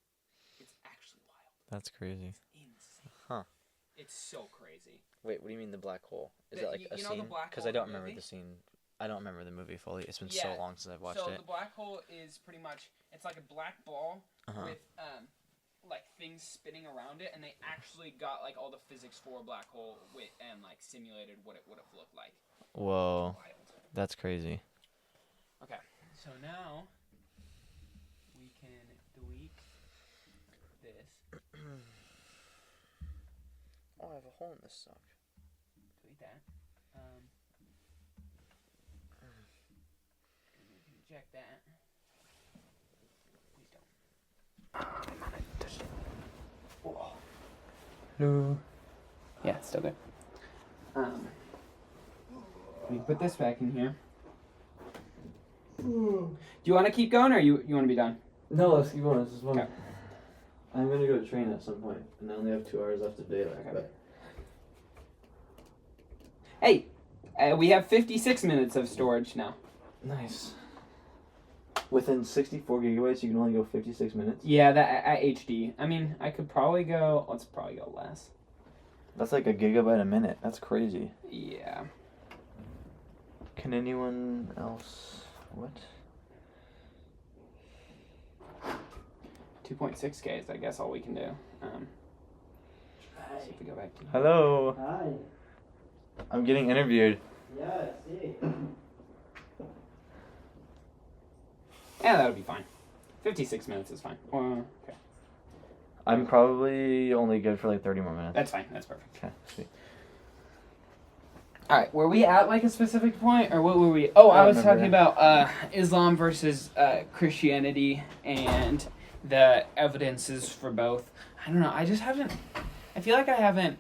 It's actually wild. That's crazy. It's insane. Huh. It's so crazy. Wait, what do you mean the black hole? Is it like a you know scene? the black Because hole I don't in the remember movie? the scene. I don't remember the movie fully. It's been so long since I've watched it. So the black hole is pretty much it's like a black ball with like things spinning around it, and they actually got like all the physics for a black hole and like simulated what it would have looked like. Whoa, that's crazy. Okay, so now we can delete this. Oh, I have a hole in this sock. Delete that. Check that. Please don't. Hello. Yeah, it's still good. We put this back in here. Do you want to keep going, or you want to be done? No, let's keep going. This is fun. Okay. I'm gonna go train at some point, and I only have 2 hours left of daylight. Okay. Hey, we have 56 minutes of storage now. Nice. Within 64 gigabytes, you can only go 56 minutes? Yeah, that at HD. I mean, I could probably go. Let's probably go less. That's like a gigabyte a minute. That's crazy. Yeah. Can anyone else? What? 2.6K is, I guess, all we can do. See if we go back to... Hello. Hi. I'm getting interviewed. Yeah, I see. Yeah, that'll be fine. 56 minutes is fine. Okay. I'm probably only good for like 30 more minutes. That's fine. That's perfect. Okay, sweet. All right. Were we at like a specific point, or what were we? Oh, I was talking about Islam versus Christianity and the evidences for both. I don't know. I just haven't. I feel like I haven't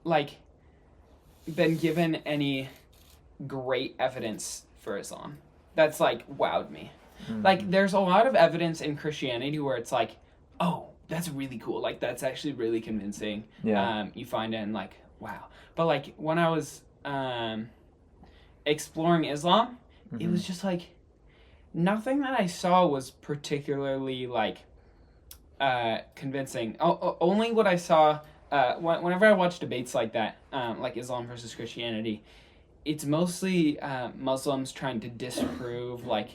like been given any great evidence for Islam that's like wowed me. Mm-hmm. Like, there's a lot of evidence in Christianity where it's like, oh, that's really cool. Like, that's actually really convincing. Yeah. You find it and like, wow. But like when I was exploring Islam, it was just like nothing that I saw was particularly like convincing. Only what I saw whenever I watch debates like that, like Islam versus Christianity, it's mostly Muslims trying to disprove like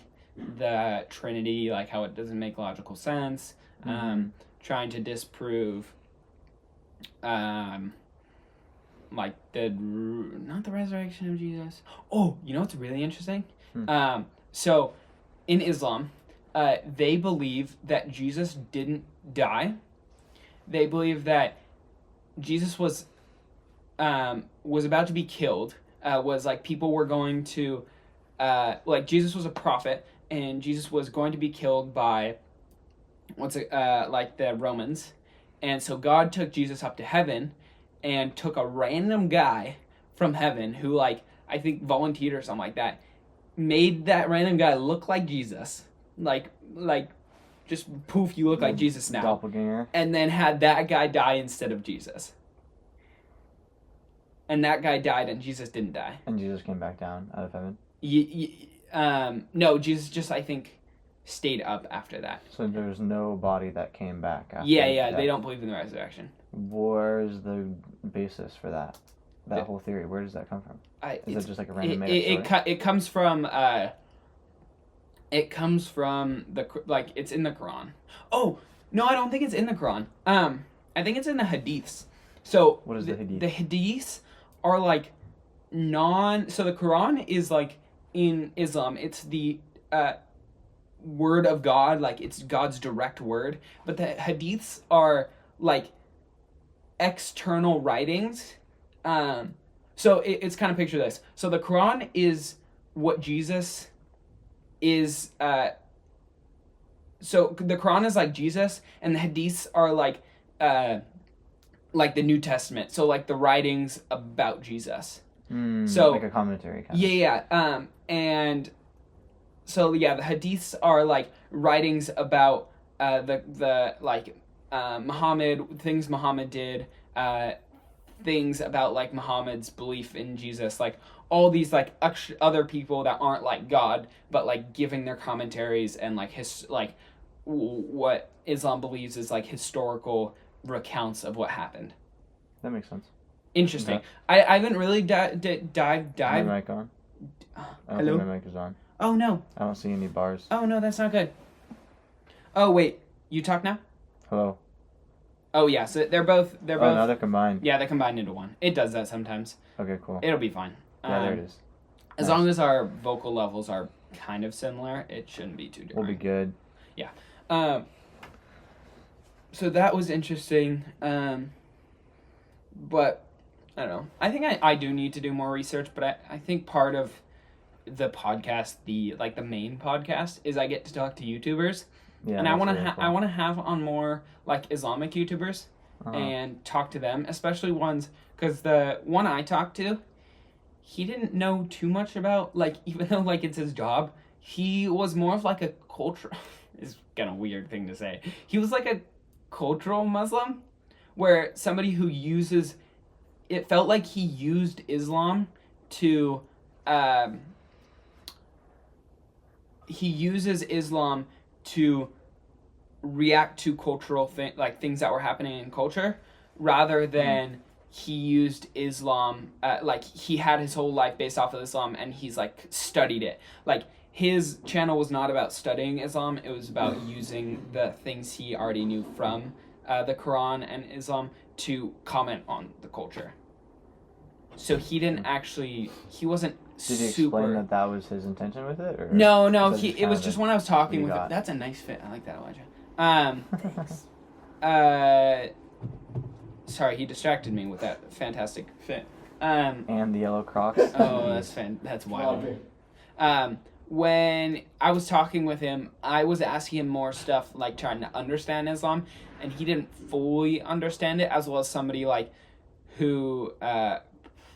the Trinity, like how it doesn't make logical sense, trying to disprove like not the resurrection of Jesus. Oh, you know what's really interesting? So in Islam, they believe that Jesus didn't die. They believe that Jesus was about to be killed. Was like people were going to like Jesus was a prophet, and Jesus was going to be killed by like the Romans, and so God took Jesus up to heaven and took a random guy from heaven who like I think volunteered or something like that, made that random guy look like Jesus, like just poof, you look like Jesus now, doppelganger, and then had that guy die instead of Jesus. And that guy died, and Jesus didn't die. And Jesus came back down out of heaven? No, Jesus just, I think, stayed up after that. So there was no body that came back after Yeah, they don't believe in the resurrection. Where's the basis for that? That whole theory, where does that come from? Is it just like a random made-up story? It comes from the, like, it's in the Quran. Oh, no, I don't think it's in the Quran. I think it's in the Hadiths. So, what is the Hadith? The Hadiths are like so the Quran is like in Islam, it's the word of God, like it's God's direct word, but the Hadiths are like external writings. So it's kind of, picture this. So the Quran is what Jesus is, so the Quran is like Jesus, and the Hadiths are like the New Testament, so like the writings about Jesus. So like a commentary kind of. Yeah. And so the Hadiths are like writings about the like Muhammad, things Muhammad did, things about like Muhammad's belief in Jesus, like all these like other people that aren't like God, but like giving their commentaries and like what Islam believes is like historical recounts of what happened. That makes sense. Interesting. Okay. I haven't really dived. Is my mic on? I don't Hello? think my mic is on. Oh no. I don't see any bars. Oh no, that's not good. Oh wait, you talk now? Hello. Oh yeah, so they're both. Oh, now they're combined. Yeah, they're combined into one. It does that sometimes. Okay, cool. It'll be fine. Yeah, there it is. As long as our vocal levels are kind of similar, it shouldn't be too different. We'll be good. Yeah. So that was interesting. But I don't know. I think I do need to do more research, but I think part of the podcast, the main podcast, is I get to talk to YouTubers. Yeah, and I want to have on more like Islamic YouTubers and talk to them, especially ones, because the one I talked to, he didn't know too much about, like, even though like it's his job, he was more of like a cultural. It's kind of a weird thing to say. He was like a cultural Muslim, where somebody who uses, it felt like he used Islam to, he uses Islam to react to cultural things that were happening in culture, rather than he used Islam, like he had his whole life based off of Islam, and he's like studied it. Like his channel was not about studying Islam; it was about using the things he already knew from the Quran and Islam to comment on the culture. So he didn't actually. He wasn't. Did he explain that was his intention with it? Or no. It was just when I was talking with him. got? That's a nice fit. I like that, Elijah. Sorry, he distracted me with that fantastic fit. And the yellow Crocs. Oh, that's wild. When I was talking with him, I was asking him more stuff, like trying to understand Islam, and he didn't fully understand it, as well as somebody like who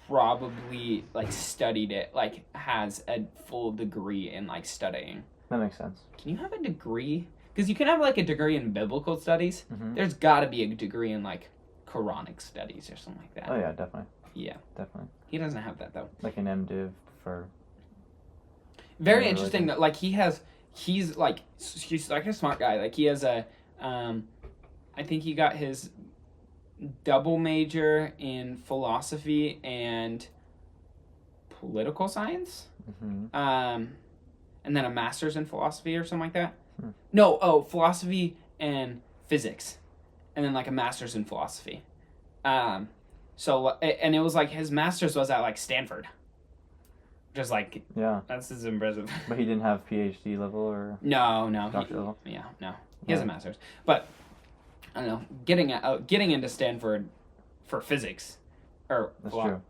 probably like studied it, like has a full degree in like studying. That makes sense. Can you have a degree? Because you can have like a degree in biblical studies. Mm-hmm. There's got to be a degree in like Quranic studies or something like that. Oh yeah, definitely. Yeah. Definitely. He doesn't have that though. Like an MDiv for. Very interesting that like he's like a smart guy. Like he has a, I think he got his double major in philosophy and political science. Mm-hmm. And then a master's in philosophy or something like that. Hmm. No, philosophy and physics, and then like a master's in philosophy. So and it was like his master's was at like Stanford. Just like Yeah. that's just impressive. But he didn't have PhD level or. No. Doctor level. Yeah, no. He has a master's, but I don't know. Getting into Stanford for physics, or That's true.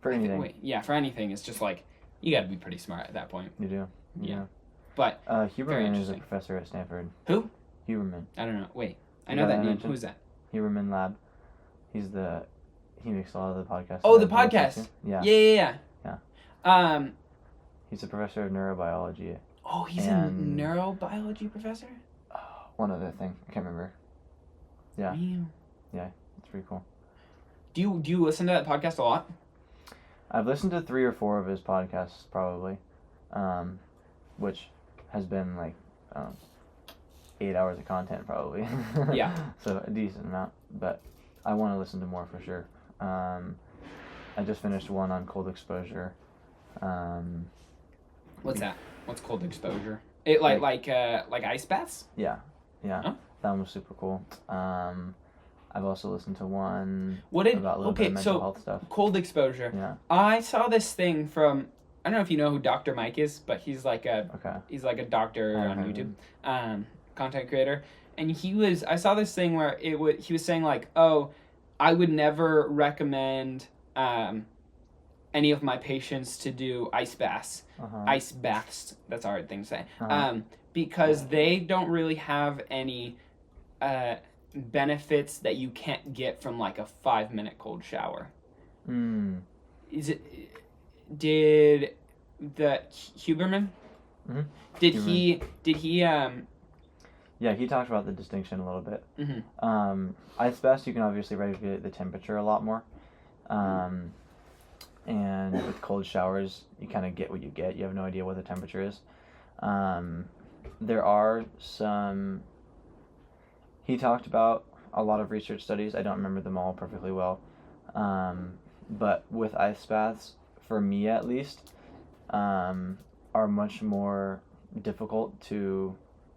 For anything. for anything, it's just like you got to be pretty smart at that point. You do. Yeah. Do. But Huberman is a interesting. professor at Stanford. Who? Huberman. I don't know. Wait, I You know got that that name. mentioned? Who's that? Huberman Lab. He makes a lot of the podcasts. Oh, that the I listen podcast. to. Yeah. Yeah. He's a professor of neurobiology. Oh, he's a neurobiology professor? One other thing. I can't remember. Yeah. Man. It's pretty cool. Do you listen to that podcast a lot? I've listened to 3 or 4 of his podcasts, probably. Which has been like 8 hours of content, probably. Yeah. So a decent amount. But I want to listen to more for sure. I just finished one on cold exposure. What's that? What's cold exposure? It like ice baths? Yeah. Oh. That one was super cool. I've also listened to one What did about a little bit of mental health stuff. Cold exposure. Yeah. I saw this thing from, I don't know if you know who Dr. Mike is, but he's like a doctor I on heard YouTube, content creator, and I saw this thing where he was saying like, oh, I would never recommend any of my patients to do ice baths. Uh-huh. Ice baths, that's a hard thing to say. Uh-huh. Because they don't really have any benefits that you can't get from like a 5-minute cold shower. Did the Huberman? Mm-hmm. Did he Yeah, he talked about the distinction a little bit. Mm-hmm. Ice baths, you can obviously regulate the temperature a lot more. And with cold showers, you kind of get what you get. You have no idea what the temperature is. There are some... He talked about a lot of research studies. I don't remember them all perfectly well. But with ice baths, for me at least, are much more difficult to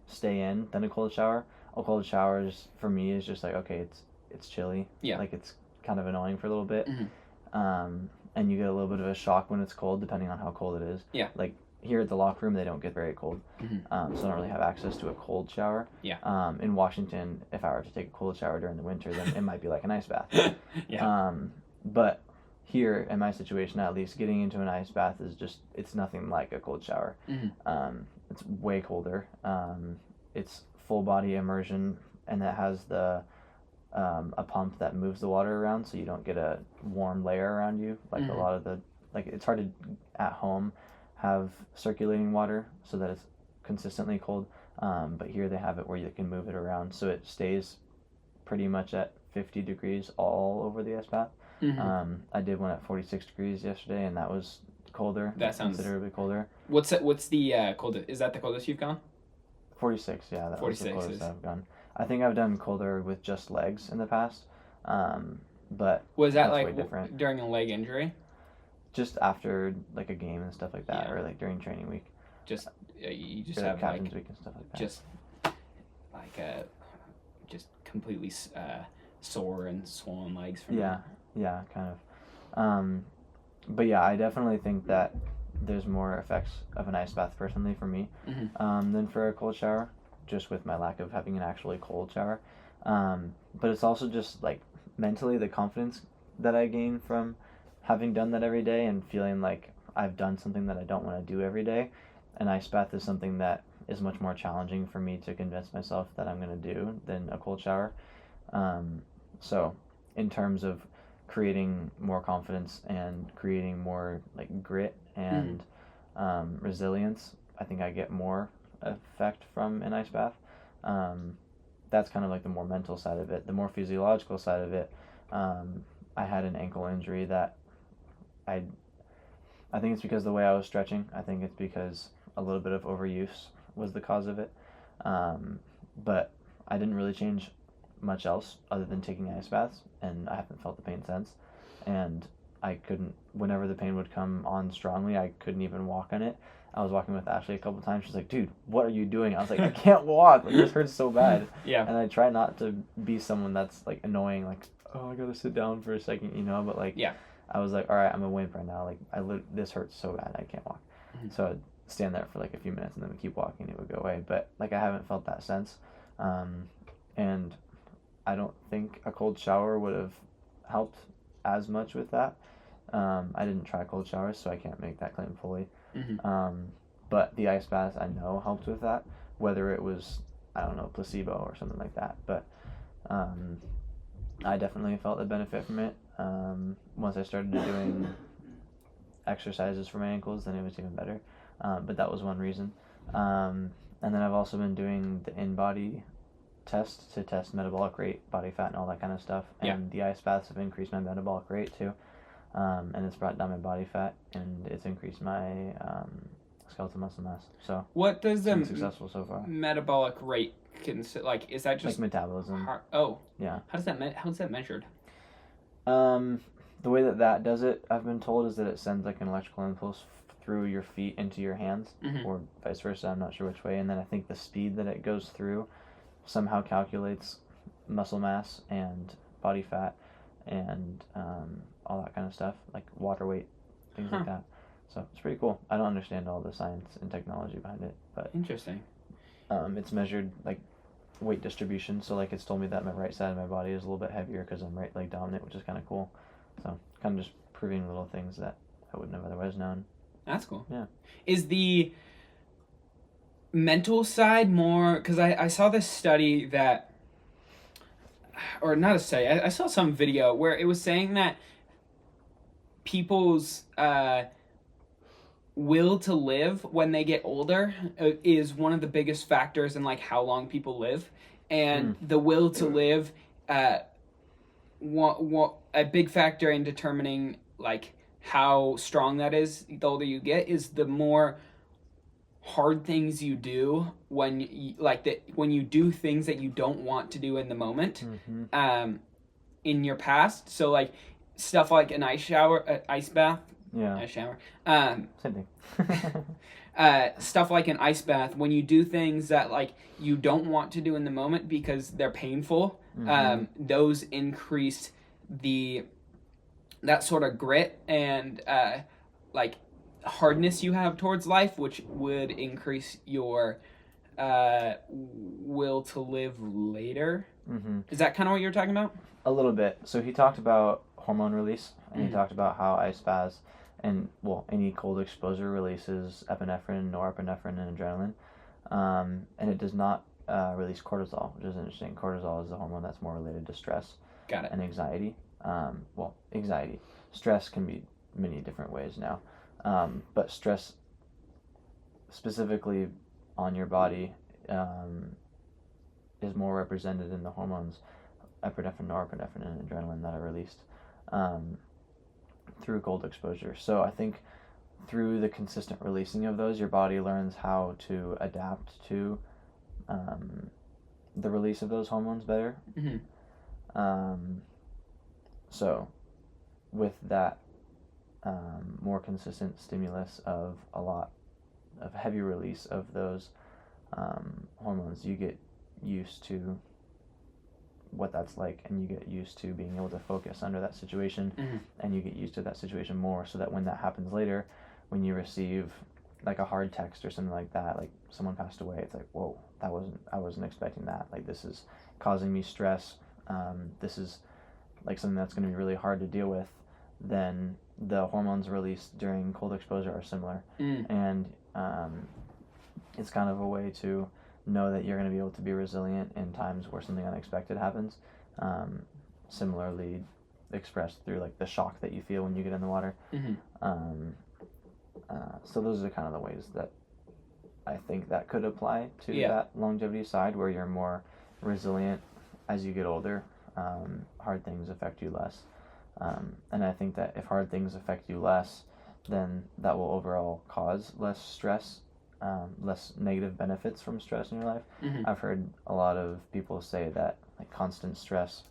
stay in than a cold shower. A cold shower for me is just like, okay, it's chilly. Yeah. Like it's kind of annoying for a little bit. Mm-hmm. And you get a little bit of a shock when it's cold, depending on how cold it is. Yeah. Like here at the locker room, they don't get very cold. Mm-hmm. So I don't really have access to a cold shower. Yeah. In Washington, if I were to take a cold shower during the winter, then it might be like an ice bath. Yeah. But here, in my situation at least, getting into an ice bath is just, it's nothing like a cold shower. Mm-hmm. It's way colder. It's full body immersion, and it has a pump that moves the water around, so you don't get a warm layer around you. Like Mm-hmm. a lot of it's hard to, at home, have circulating water so that it's consistently cold. But here they have it where you can move it around, so it stays pretty much at 50 degrees all over the ice bath. Mm-hmm. I did one at 46 degrees yesterday, and that was colder. That sounds considerably colder. What's the coldest? Is that the coldest you've gone? 46, yeah, that 46 was the coldest is... I've gone. I think I've done colder with just legs in the past, but Was that that's like way different. during a leg injury? Just after like a game and stuff like that, Yeah. or like during training week. Just you just Or have captain's like week and stuff like that. just like just completely sore and swollen legs from Yeah, kind of. But yeah, I definitely think that there's more effects of an ice bath personally for me than for a cold shower, just with my lack of having an actually cold shower. But it's also just like mentally the confidence that I gain from having done that every day and feeling like I've done something that I don't want to do every day. An ice bath is something that is much more challenging for me to convince myself that I'm going to do than a cold shower. So in terms of creating more confidence and creating more like grit and resilience, I think I get more effect from an ice bath. That's kind of like the more mental side of it. The more physiological side of it, I had an ankle injury that I think it's because of the way I was stretching. I think it's because a little bit of overuse was the cause of it. But I didn't really change much else other than taking ice baths, and I haven't felt the pain since. And I couldn't, whenever the pain would come on strongly, I couldn't even walk on it. I was walking with Ashley a couple times. She's like, dude, what are you doing? I was like, I can't walk. Like, this hurts so bad. Yeah. And I try not to be someone that's like annoying, like, oh, I gotta sit down for a second, but like, yeah. I was like, all right, I'm a wimp right now. Like, this hurts so bad, I can't walk. So I'd stand there for like a few minutes and then we'd keep walking, it would go away. But like, I haven't felt that since. And I don't think a cold shower would have helped as much with that. I didn't try cold showers, so I can't make that claim fully. But the ice bath I know helped with that, whether it was, I don't know, placebo or something like that. But I definitely felt the benefit from it. Once I started doing exercises for my ankles, then it was even better. But that was one reason. And then I've also been doing the in-body test to test metabolic rate, body fat, and all that kind of stuff. And the ice baths have increased my metabolic rate too. And it's brought down my body fat, and it's increased my skeletal muscle mass. So what does the successful so far. Metabolic rate like? Is that just like metabolism? Yeah. How's that measured? The way that does it, I've been told, is that it sends like an electrical impulse through your feet into your hands, or vice versa. I'm not sure which way. And then I think the speed that it goes through somehow calculates muscle mass and body fat and all that kind of stuff, like water weight, things like that. So it's pretty cool. I don't understand all the science and technology behind it, but interesting. It's measured like weight distribution. So like, it's told me that my right side of my body is a little bit heavier because I'm right leg dominant, which is kind of cool. So kind of just proving little things that I wouldn't have otherwise known. That's cool. Yeah. Is the mental side more, because I saw this study that, or not a study, I saw some video where it was saying that people's will to live when they get older is one of the biggest factors in like how long people live, and the will to live, a big factor in determining like how strong that is the older you get is the more hard things you do when you do things that you don't want to do in the moment in your past. So like stuff like an ice bath. Ice shower. Same thing. Stuff like an ice bath, when you do things that like you don't want to do in the moment because they're painful, those increase that sort of grit and like hardness you have towards life, which would increase your will to live later. Is that kind of what you're talking about? A little bit. So he talked about hormone release, and he talked about how ice baths and any cold exposure releases epinephrine, norepinephrine, and adrenaline, and it does not release cortisol, which is interesting. Cortisol is the hormone that's more related to stress. Got it. And anxiety. Anxiety. Stress can be many different ways now. But stress specifically on your body is more represented in the hormones epinephrine, norepinephrine, and adrenaline that are released through cold exposure. So I think through the consistent releasing of those, your body learns how to adapt to the release of those hormones better. So with that more consistent stimulus of a lot of heavy release of those hormones, you get used to what that's like, and you get used to being able to focus under that situation, and you get used to that situation more, so that when that happens later, when you receive like a hard text or something like that, like someone passed away, it's like, whoa, I wasn't expecting that. Like, this is causing me stress. This is like something that's going to be really hard to deal with. Then the hormones released during cold exposure are similar, and it's kind of a way to know that you're going to be able to be resilient in times where something unexpected happens. Similarly expressed through like the shock that you feel when you get in the water. So those are kind of the ways that I think that could apply to that longevity side, where you're more resilient as you get older. Hard things affect you less. And I think that if hard things affect you less, then that will overall cause less stress, less negative benefits from stress in your life. I've heard a lot of people say that like constant stress,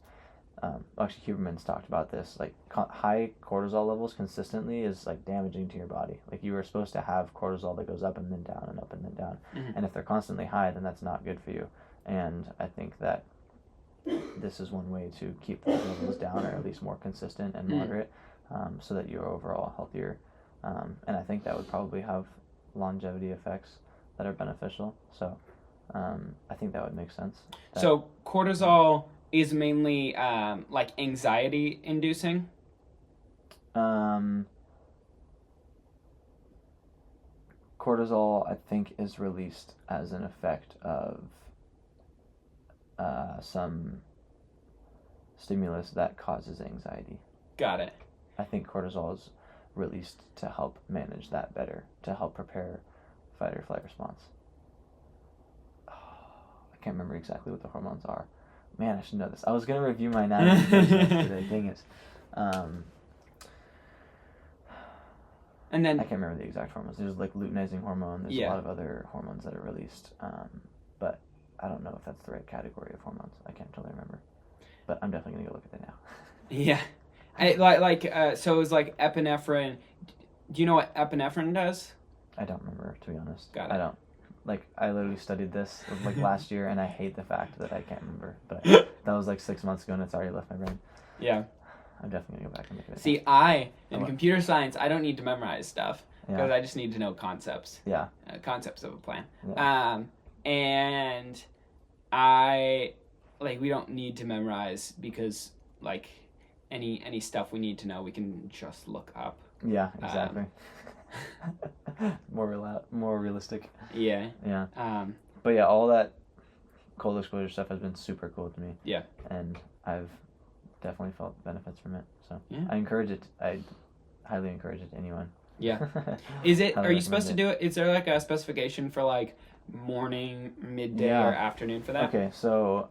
actually Huberman's talked about this, like high cortisol levels consistently is like damaging to your body. Like, you are supposed to have cortisol that goes up and then down and up and then down. And if they're constantly high, then that's not good for you. And I think that this is one way to keep those levels down, or at least more consistent and moderate, so that you're overall healthier. And I think that would probably have longevity effects that are beneficial. So I think that would make sense. So cortisol is mainly like anxiety inducing? Cortisol, I think, is released as an effect of some stimulus that causes anxiety. Got it. I think cortisol is released to help manage that better, to help prepare fight or flight response. I can't remember exactly what the hormones are. Man, I should know this. I was going to review my anatomy today. Dang it. And then I can't remember the exact hormones. There's like luteinizing hormone. There's a lot of other hormones that are released. But I don't know if that's the right category of hormones. I can't totally remember. But I'm definitely going to go look at that now. Yeah. So it was like epinephrine. Do you know what epinephrine does? I don't remember, to be honest. Got it. I don't. Like, I literally studied this like last year, and I hate the fact that I can't remember. But that was like 6 months ago, and it's already left my brain. Yeah. I'm definitely going to go back and look at it. See, in computer science, I don't need to memorize stuff, because I just need to know concepts. Yeah. Concepts of a plan. Yeah. And we don't need to memorize, because like any stuff we need to know, we can just look up. Yeah, exactly. More realistic. Yeah. Yeah. But yeah, all that cold exposure stuff has been super cool to me. Yeah. And I've definitely felt benefits from it. So yeah. I encourage it. I highly encourage it to anyone. Yeah. Are you supposed to do it? Is there like a specification for like morning, midday, or afternoon for that? Okay, so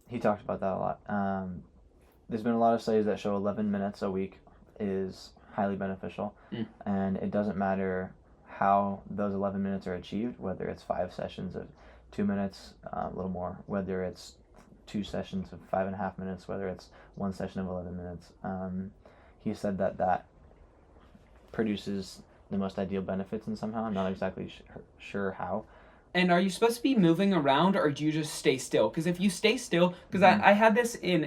he talked about that a lot. There's been a lot of studies that show 11 minutes a week is highly beneficial, and it doesn't matter how those 11 minutes are achieved, whether it's 5 sessions of 2 minutes, a little more, whether it's 2 sessions of 5.5 minutes, whether it's 1 session of 11 minutes. He said that produces the most ideal benefits, and somehow I'm not exactly sure how. And are you supposed to be moving around, or do you just stay still? Because if you stay still, because I had this in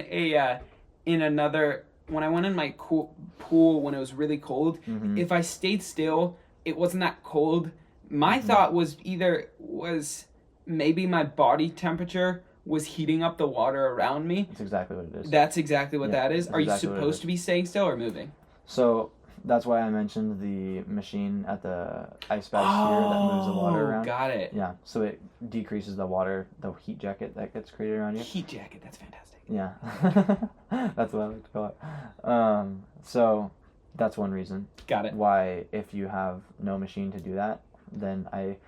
another, when I went in my pool when it was really cold, if I stayed still, it wasn't that cold. My thought was maybe my body temperature was heating up the water around me. That's exactly what it is. That's exactly what that is? Are you supposed to be staying still or moving? So that's why I mentioned the machine at the ice bath here that moves the water around. Got it. Yeah, so it decreases the heat jacket that gets created around you. Heat jacket, that's fantastic. Yeah, that's what I like to call it. So that's one reason. Got it. Why, if you have no machine to do that, then I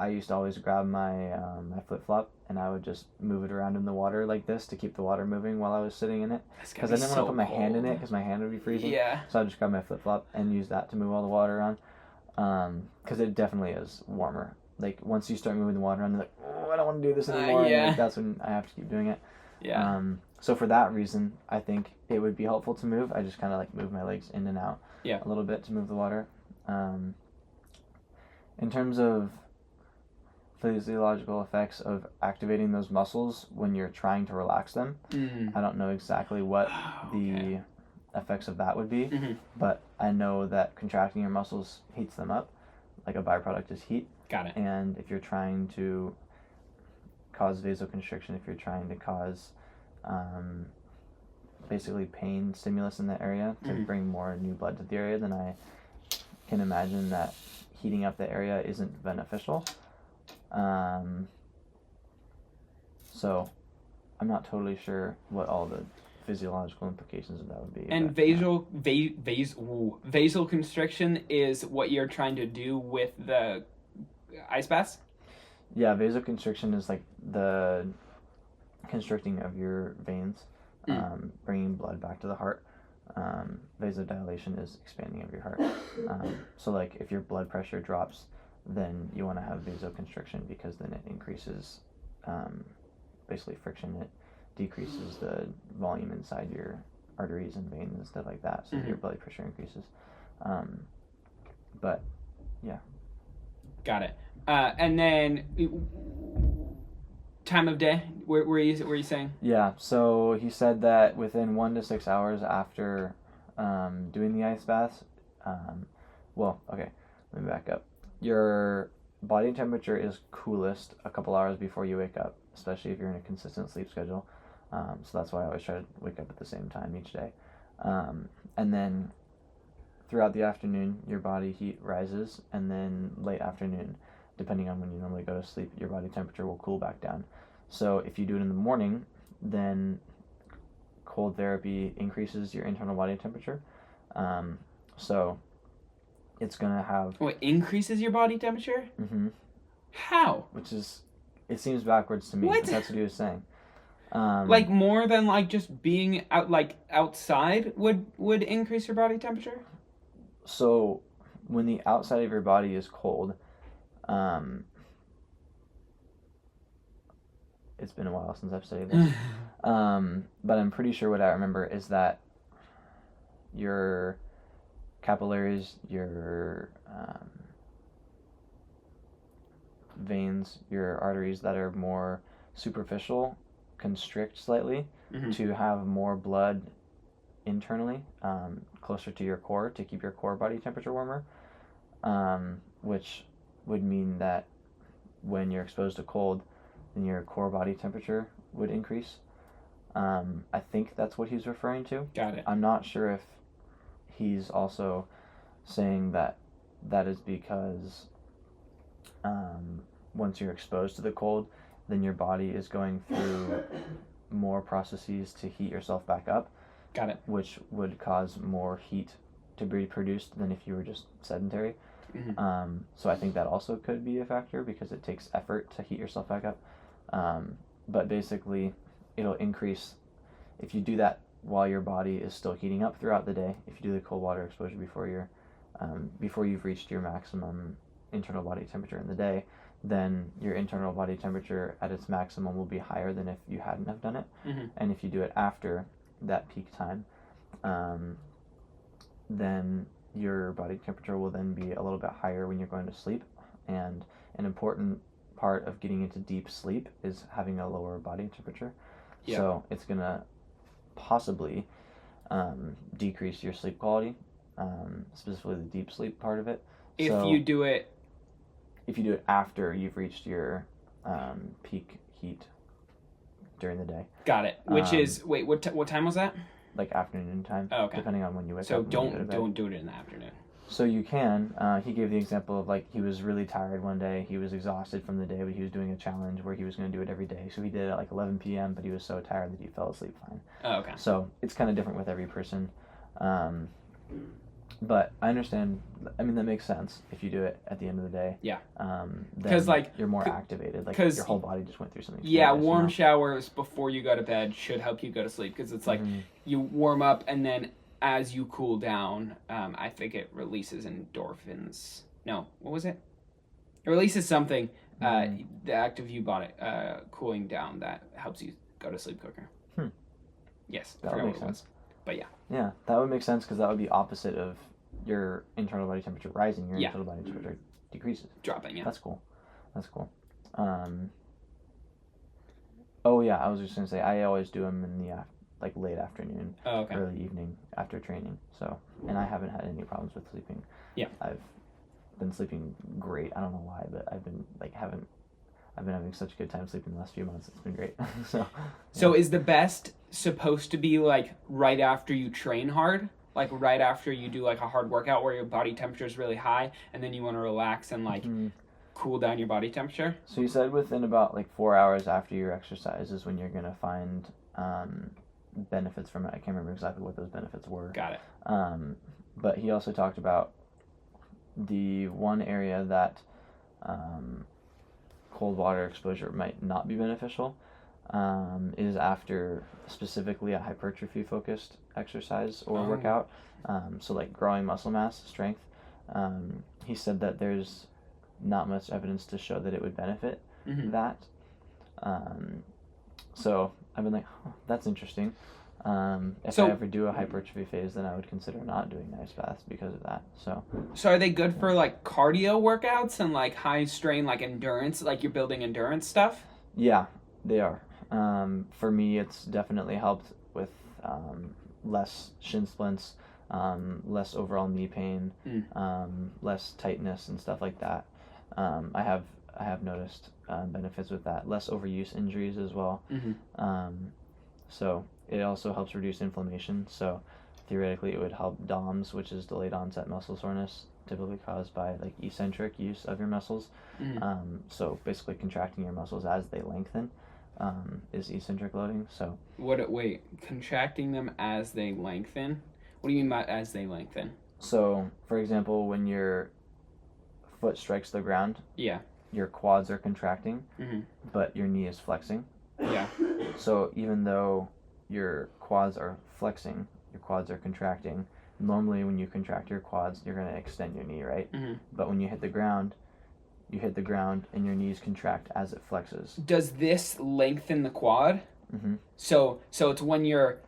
used to always grab my my flip-flop, and I would just move it around in the water like this to keep the water moving while I was sitting in it. Because I didn't want to put my hand in it, because my hand would be freezing. Yeah. So I just grab my flip-flop and use that to move all the water around. Because it definitely is warmer. Like, once you start moving the water around, you're like, oh, I don't want to do this anymore. Yeah. And, like, that's when I have to keep doing it. Yeah. So for that reason, I think it would be helpful to move. I just kind of like move my legs in and out a little bit to move the water. In terms of physiological effects of activating those muscles when you're trying to relax them, I don't know exactly what the effects of that would be, but I know that contracting your muscles heats them up. Like a byproduct is heat. Got it. And if you're trying to cause vasoconstriction, if you're trying to cause basically pain stimulus in the area to bring more new blood to the area, then I can imagine that heating up the area isn't beneficial. So I'm not totally sure what all the physiological implications of that would be. And vasoconstriction is what you're trying to do with the ice baths? Yeah, vasoconstriction is like the constricting of your veins, bringing blood back to the heart. Vasodilation is expanding of your heart. So like if your blood pressure drops, then you want to have vasoconstriction because then it increases basically friction. It decreases the volume inside your arteries and veins and stuff like that, so your blood pressure increases. But yeah. Got it. And then time of day, were you saying? Yeah, so he said that within 1 to 6 hours after doing the ice baths, well, okay, let me back up. Your body temperature is coolest a couple hours before you wake up, especially if you're in a consistent sleep schedule. So that's why I always try to wake up at the same time each day. And then throughout the afternoon, your body heat rises, and then late afternoon, depending on when you normally go to sleep, your body temperature will cool back down. So if you do it in the morning, then cold therapy increases your internal body temperature. So it's going to have... What, increases your body temperature? Mm-hmm. How? Which is... It seems backwards to me, what? But that's what he was saying. Like more than like just being out, like outside would increase your body temperature? So when the outside of your body is cold, it's been a while since I've studied this, but I'm pretty sure what I remember is that your capillaries, your veins, your arteries that are more superficial constrict slightly to have more blood internally, closer to your core, to keep your core body temperature warmer, which would mean that when you're exposed to cold, then your core body temperature would increase. I think that's what he's referring to. Got it. I'm not sure if he's also saying that that is because once you're exposed to the cold, then your body is going through more processes to heat yourself back up. Got it. Which would cause more heat to be produced than if you were just sedentary. So I think that also could be a factor because it takes effort to heat yourself back up. But basically, it'll increase if you do that while your body is still heating up throughout the day. If you do the cold water exposure before you've reached your maximum internal body temperature in the day, then your internal body temperature at its maximum will be higher than if you hadn't have done it. And if you do it after that peak time, then your body temperature will then be a little bit higher when you're going to sleep. And an important part of getting into deep sleep is having a lower body temperature. Yep. So it's going to possibly decrease your sleep quality, specifically the deep sleep part of it. If you do it after you've reached your peak heat during the day. Got it. Which is, wait, what time was that? Like afternoon time. Oh, okay. Depending on when you wake up. So don't do it in the afternoon. So you can. He gave the example of like he was really tired one day. He was exhausted from the day, but he was doing a challenge where he was going to do it every day. So he did it at like 11 p.m., but he was so tired that he fell asleep fine. Oh, okay. So it's kind of different with every person. But I understand. I mean, that makes sense if you do it at the end of the day. Yeah. Because like you're more activated. Like your whole body just went through something. Yeah, warm showers before you go to bed should help you go to sleep because it's like you warm up and then as you cool down, I think it releases endorphins. No, what was it? It releases something. The act of you body cooling down that helps you go to sleep quicker. Yes, That would make sense. But yeah. Yeah, that would make sense because that would be opposite of your internal body temperature rising. Your internal body temperature decreases. Dropping, yeah. That's cool. Oh yeah, I was just gonna say I always do them in the late afternoon, early evening after training. So, and I haven't had any problems with sleeping. Yeah, I've been sleeping great. I don't know why, but I've been having such a good time sleeping the last few months. It's been great. So is the best supposed to be like right after you train hard? Like right after you do like a hard workout where your body temperature is really high and then you want to relax and like cool down your body temperature? So you said within about 4 hours after your exercise is when you're going to find benefits from it. I can't remember exactly what those benefits were. Got it. But he also talked about the one area that cold water exposure might not be beneficial is after specifically a hypertrophy focused exercise or workout. So like growing muscle mass, strength. He said that there's not much evidence to show that it would benefit that. So I've been like, oh, that's interesting. If I ever do a hypertrophy phase, then I would consider not doing ice baths because of that. So are they good for like cardio workouts and like high strain, like endurance, like you're building endurance stuff? Yeah, they are. For me, it's definitely helped with less shin splints, less overall knee pain, less tightness and stuff like that. I have noticed benefits with that. Less overuse injuries as well. So it also helps reduce inflammation. So theoretically, it would help DOMS, which is delayed onset muscle soreness, typically caused by like eccentric use of your muscles. So basically, contracting your muscles as they lengthen is eccentric loading. So contracting them as they lengthen? What do you mean by as they lengthen? So, for example, when your foot strikes the ground, your quads are contracting, but your knee is flexing. Yeah. So even though your quads are flexing, your quads are contracting. Normally, when you contract your quads, you're going to extend your knee, right? But when you hit the ground, and your knees contract as it flexes. Does this lengthen the quad? So it's when you're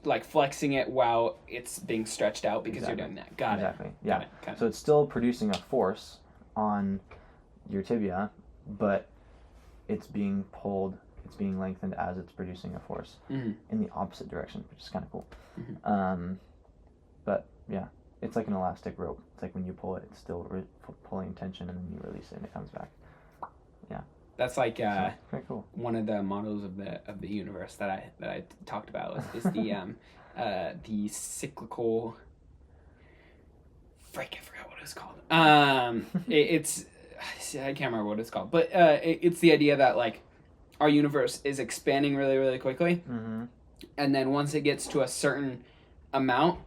like flexing it while it's being stretched out because you're doing that. Got it. Exactly. Yeah. Got it. So it's still producing a force on your tibia, but it's being lengthened as it's producing a force in the opposite direction, which is kind of cool. But yeah, it's like an elastic rope. It's like when you pull it, it's still pulling tension, and then you release it, and it comes back. Yeah. That's like very cool. One of the models of the universe that I talked about is the cyclical. Freak! I forgot what it's called. It's I can't remember what it's called, but it's the idea that like our universe is expanding really, really quickly, and then once it gets to a certain amount,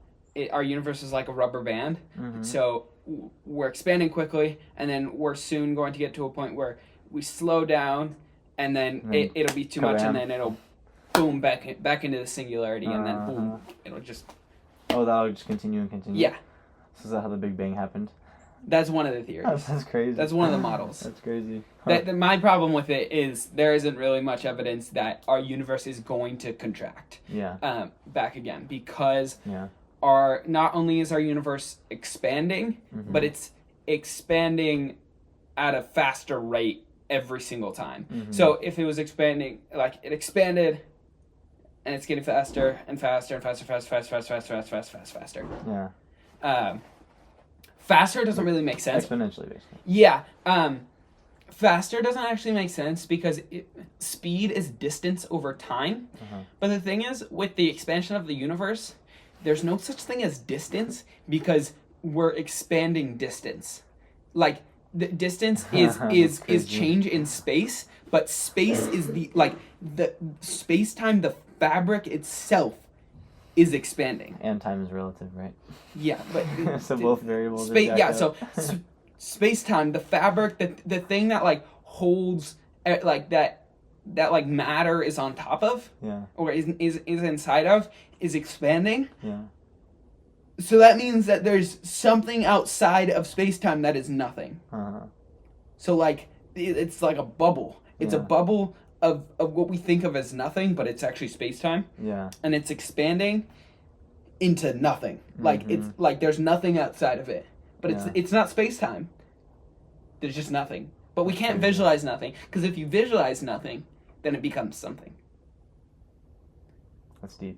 our universe is like a rubber band. So we're expanding quickly, and then we're soon going to get to a point where we slow down, and then it'll be too much, and then it'll boom back into the singularity, and then boom, it'll just. Oh, that'll just continue and continue. Yeah. So is that how the Big Bang happened? That's one of the theories. That's crazy. That's one of the models. That's crazy. My problem with it is there isn't really much evidence that our universe is going to contract. Yeah. Back again, because not only is our universe expanding, but it's expanding at a faster rate every single time. So if it was expanding, like it expanded, and it's getting faster and faster and faster, faster. Yeah. Faster doesn't really make sense. Exponentially, basically. Yeah. Faster doesn't actually make sense because speed is distance over time. But the thing is, with the expansion of the universe, there's no such thing as distance because we're expanding distance. Like, the distance is change in space, but space is the space-time, the fabric itself is expanding. And time is relative, right? Yeah, but so both variables. So space-time, the fabric, the thing that like holds like that like matter is on top of, or is inside of, is expanding. Yeah. So that means that there's something outside of space-time that is nothing. So like it's like a bubble. It's a bubble of what we think of as nothing, but it's actually space-time. Yeah. And it's expanding into nothing. Like, it's like there's nothing outside of it. But it's not space-time. There's just nothing. But we can't visualize nothing, because if you visualize nothing, then it becomes something. That's deep.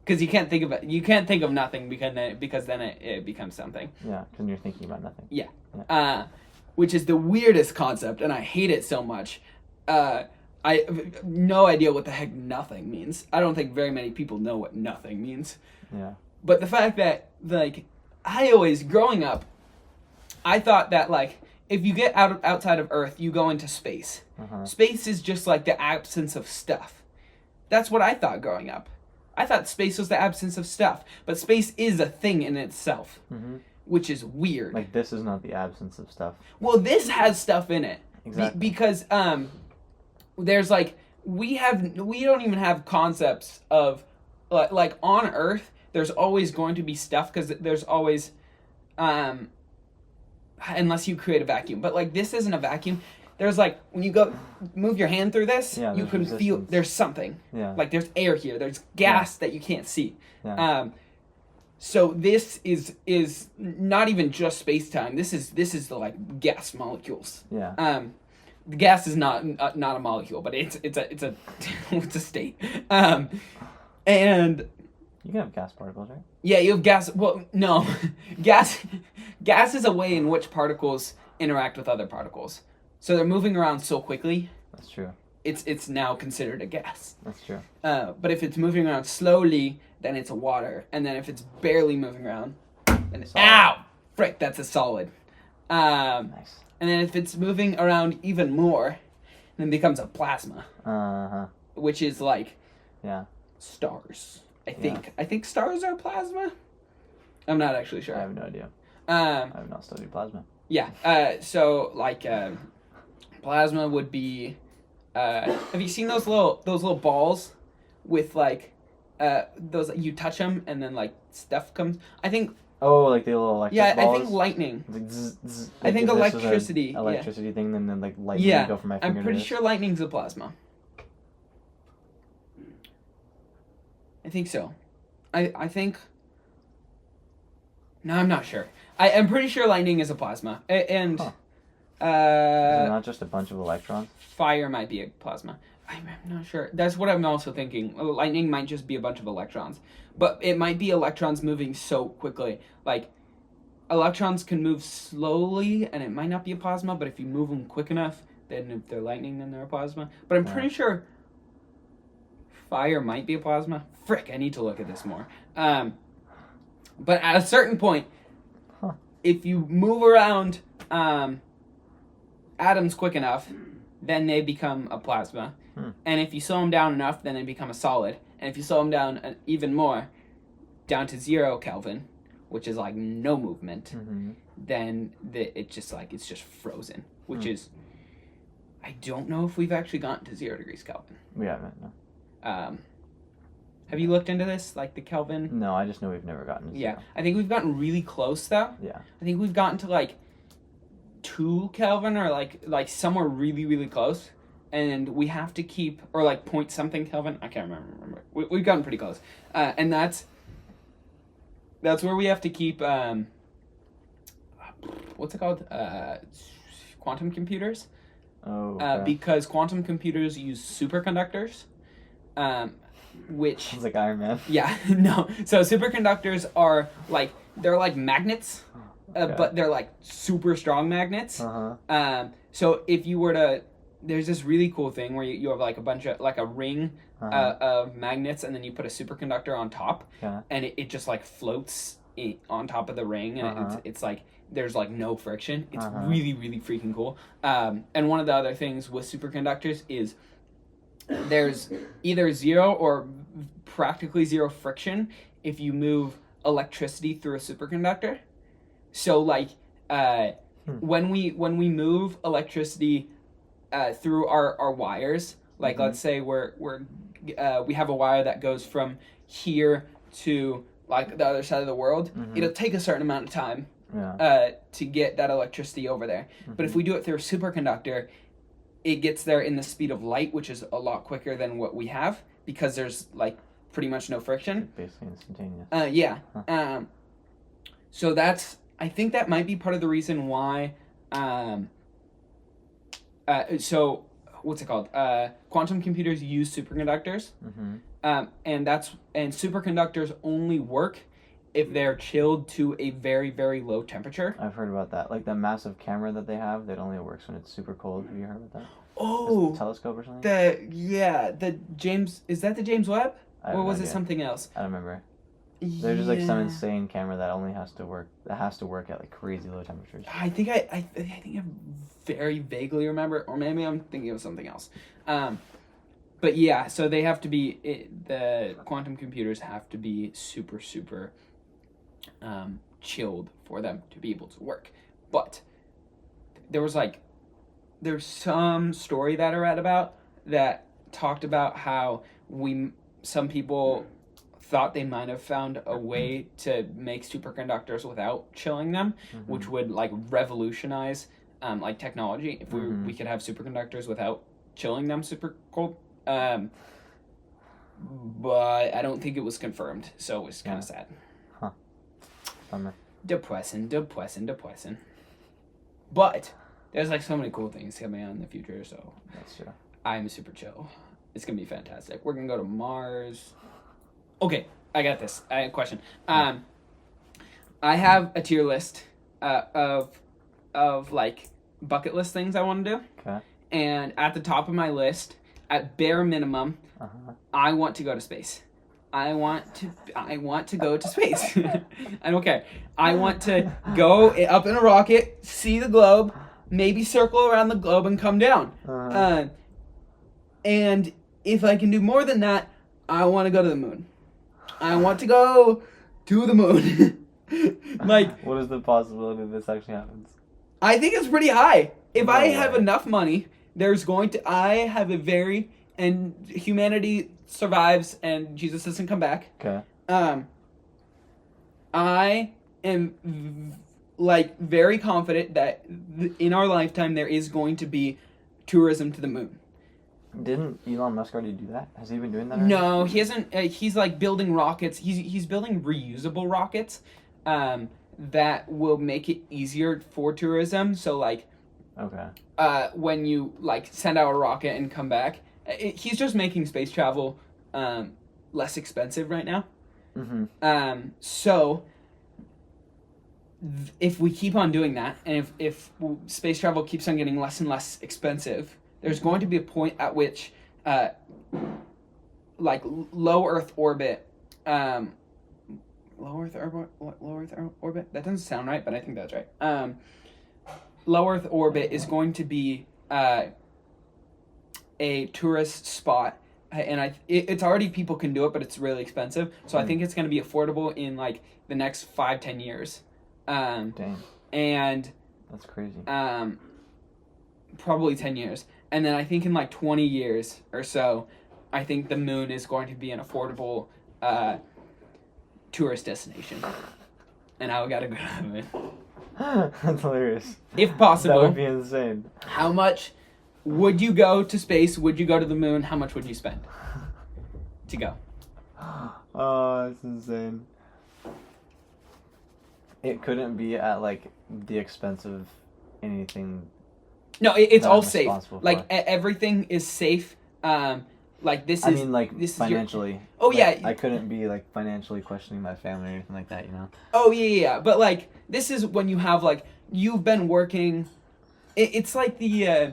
Because you can't think of it. You can't think of nothing because then it becomes something. Yeah, because you're thinking about nothing. Yeah. Which is the weirdest concept, and I hate it so much. I have no idea what the heck nothing means. I don't think very many people know what nothing means. Yeah. But the fact that, like, I always, growing up, I thought that, like, if you get outside of Earth, you go into space. Space is just, like, the absence of stuff. That's what I thought growing up. I thought space was the absence of stuff. But space is a thing in itself, which is weird. Like, this is not the absence of stuff. Well, this has stuff in it. Exactly. Because there's, like, we don't even have concepts of, like, on Earth, there's always going to be stuff, because there's always, unless you create a vacuum. But, like, this isn't a vacuum. There's, like, when you go move your hand through this, you can feel there's something. Yeah. Like, there's air here. There's gas that you can't see. Yeah. So this is not even just space-time. This is the, like, gas molecules. Yeah. The gas is not a molecule, but it's a it's a state. And you can have gas particles, right? yeah, you have gas. Well, no, gas is a way in which particles interact with other particles. So they're moving around so quickly. That's true. It's now considered a gas. That's true. But if it's moving around slowly, then it's a water. And then if it's barely moving around, then it's ow! Frick, that's a solid. Nice. And then if it's moving around even more, then it becomes a plasma. Which is like stars. I think stars are plasma. I'm not actually sure. I have no idea. I have not studied plasma. Yeah. So like plasma would be have you seen those little balls with like those you touch them and then like stuff comes? I think like the little electric balls? I think lightning. Like zzz, zzz, I think electricity. Electricity thing, and then like lightning would go from my finger. I'm pretty sure lightning's a plasma. I think so. I think. No, I'm not sure. I'm pretty sure lightning is a plasma, and is it not just a bunch of electrons? Fire might be a plasma. I'm not sure. That's what I'm also thinking. Lightning might just be a bunch of electrons, but it might be electrons moving so quickly. Like, electrons can move slowly, and it might not be a plasma. But if you move them quick enough, then if they're lightning, then they're a plasma. But I'm pretty sure fire might be a plasma. Frick, I need to look at this more. But at a certain point, if you move around atoms quick enough, then they become a plasma. And if you slow them down enough, then they become a solid. And if you slow them down even more, down to 0 Kelvin, which is like no movement, then it's just frozen. Which is, I don't know if we've actually gotten to 0 degrees Kelvin. We haven't, no. Have you looked into this, like the Kelvin? No, I just know we've never gotten to 0. Yeah, I think we've gotten really close though. Yeah. I think we've gotten to like 2 Kelvin or like somewhere really, really close. And we have to keep, or like point something Kelvin. I can't remember. We've gotten pretty close. And that's where we have to keep, what's it called? Quantum computers. Oh, okay. Because quantum computers use superconductors. Which sounds like Iron Man. Yeah, no. So superconductors are like, they're like magnets, but they're like super strong magnets. So if you were to, there's this really cool thing where you have like a bunch of, like a ring of magnets, and then you put a superconductor on top, and it just like floats on top of the ring, and it's like, there's like no friction. It's really, really freaking cool. And one of the other things with superconductors is there's either 0 or practically 0 friction if you move electricity through a superconductor. So like when we move electricity through our wires, like let's say we have a wire that goes from here to like the other side of the world, it'll take a certain amount of time to get that electricity over there. But if we do it through a superconductor, it gets there in the speed of light, which is a lot quicker than what we have because there's like pretty much no friction. Basically instantaneous. Yeah. Huh. So I think that might be part of the reason why. So what's it called? Quantum computers use superconductors. Mm-hmm. And superconductors only work if they're chilled to a very, very low temperature. I've heard about that. Like the massive camera that they have, that only works when it's super cold. Have you heard about that? Oh, the telescope or something? the James, is that the James Webb? Or was it something else? I don't remember. They're just like some insane camera that only has to work at like crazy low temperatures. I think I very vaguely remember, or maybe I'm thinking of something else. But yeah, so they have to be, the quantum computers have to be super, super chilled for them to be able to work. But there's some story that I read about that talked about how some people thought they might have found a way to make superconductors without chilling them, Mm-hmm. which would like revolutionize like technology if Mm-hmm. we could have superconductors without chilling them super cold. But I don't think it was confirmed, so it was kind of sad. Bummer. Depressing. But there's like so many cool things coming out in the future, so That's true. I'm super chill. It's gonna be fantastic. We're gonna go to Mars. Okay, I got this. I have a question. I have a tier list of like bucket list things I want to do. Okay. And at the top of my list, at bare minimum, I want to go to space. I want to go to space. I don't care. I want to go up in a rocket, see the globe, maybe circle around the globe and come down. And if I can do more than that, I want to go to the moon. I want to go to the moon. Like, what is the possibility this actually happens? I think it's pretty high. If No I way. have enough money, I have a and humanity survives and Jesus doesn't come back. Okay. I am like very confident that in our lifetime there is going to be tourism to the moon. Didn't Elon Musk already do that? Has he been doing that already? No, he hasn't. He's like building rockets. He's building reusable rockets that will make it easier for tourism. So like, Okay. when you like send out a rocket and come back, he's just making space travel less expensive right now. Mm-hmm. So if we keep on doing that, and if space travel keeps on getting less and less expensive, there's going to be a point at which, like low Earth orbit. Low Earth orbit? That doesn't sound right, but I think that's right. Low Earth orbit is going to be a tourist spot, and it's already people can do it, but it's really expensive. So I think it's going to be affordable in like the next 5-10 years. Dang. And That's crazy. probably 10 years. And then I think in like 20 years or so, I think the moon is going to be an affordable tourist destination. And I gotta go to the moon. That's hilarious. If possible. That would be insane. How much would you go to space? Would you go to the moon? How much would you spend to go? Oh, that's insane. It couldn't be at like the expense of anything. No, it's that all I'm safe. responsible Like for. everything is safe. Like this is. I mean, like this financially. Is your, oh like, yeah. I couldn't be like financially questioning my family or anything like that, you know. Oh yeah. But like this is when you have like you've been working. It's like the.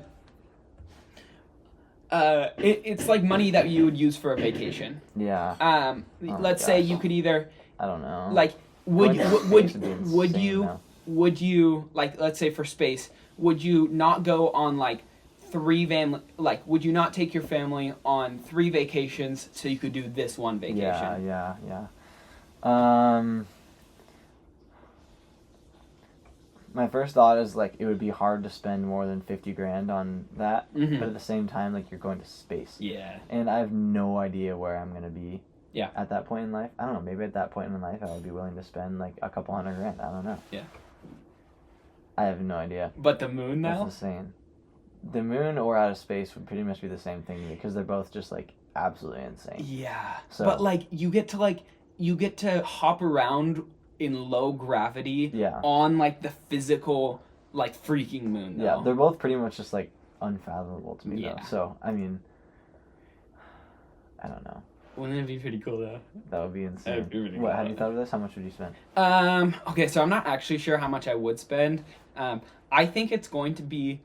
It's like money that you would use for a vacation. Yeah. Oh let's say you could either. I don't know. Like Going to space would be insane, though. would you like let's say for space would you not go on like would you not take your family on 3 vacations so you could do this one vacation? Yeah. My first thought is like it would be hard to spend more than $50,000 on that, Mhm. but at the same time, like you're going to space. Yeah. And I have no idea where I'm gonna be. Yeah. At that point in life, I don't know. Maybe at that point in life, I would be willing to spend like a couple $100,000. I don't know. Yeah. I have no idea. But the moon That's now? insane. the moon or outer space would pretty much be the same thing to me because they're both just like absolutely insane. Yeah. So, But like you get to hop around in low gravity yeah, on like the physical like freaking moon though. yeah, they're both pretty much just like unfathomable to me though. Yeah. So I mean, I don't know. Wouldn't it be pretty cool though? That would be insane. That'd be really What cool. have you thought of this? How much would you spend? Okay, so I'm not actually sure how much I would spend. I think it's going to be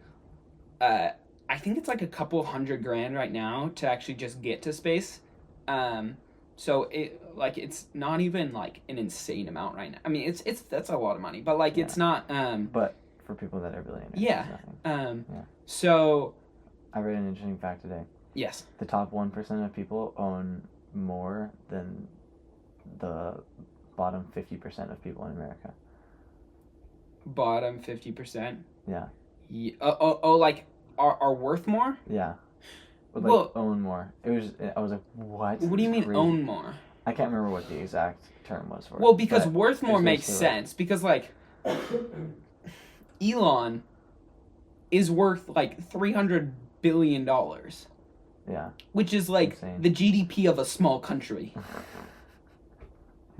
I think it's like a couple $100,000 right now to actually just get to space. So it's not even like an insane amount right now. I mean, it's that's a lot of money, but like it's not. But for people that are billionaires, Yeah. it's nothing. Yeah. So. I read an interesting fact today. Yes. The top 1% of people own more than the bottom 50% of people in America. Bottom 50%. Yeah. Like are worth more? Yeah. Would Well, own more. I was like, what? What do you mean Crazy. own more? I can't remember what the exact term was for it. Well, because but worth more it's makes basically like- sense. Because like Elon is worth like $300 billion, yeah. which is like Insane. the GDP of a small country.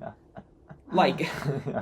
Yeah. Like Yeah.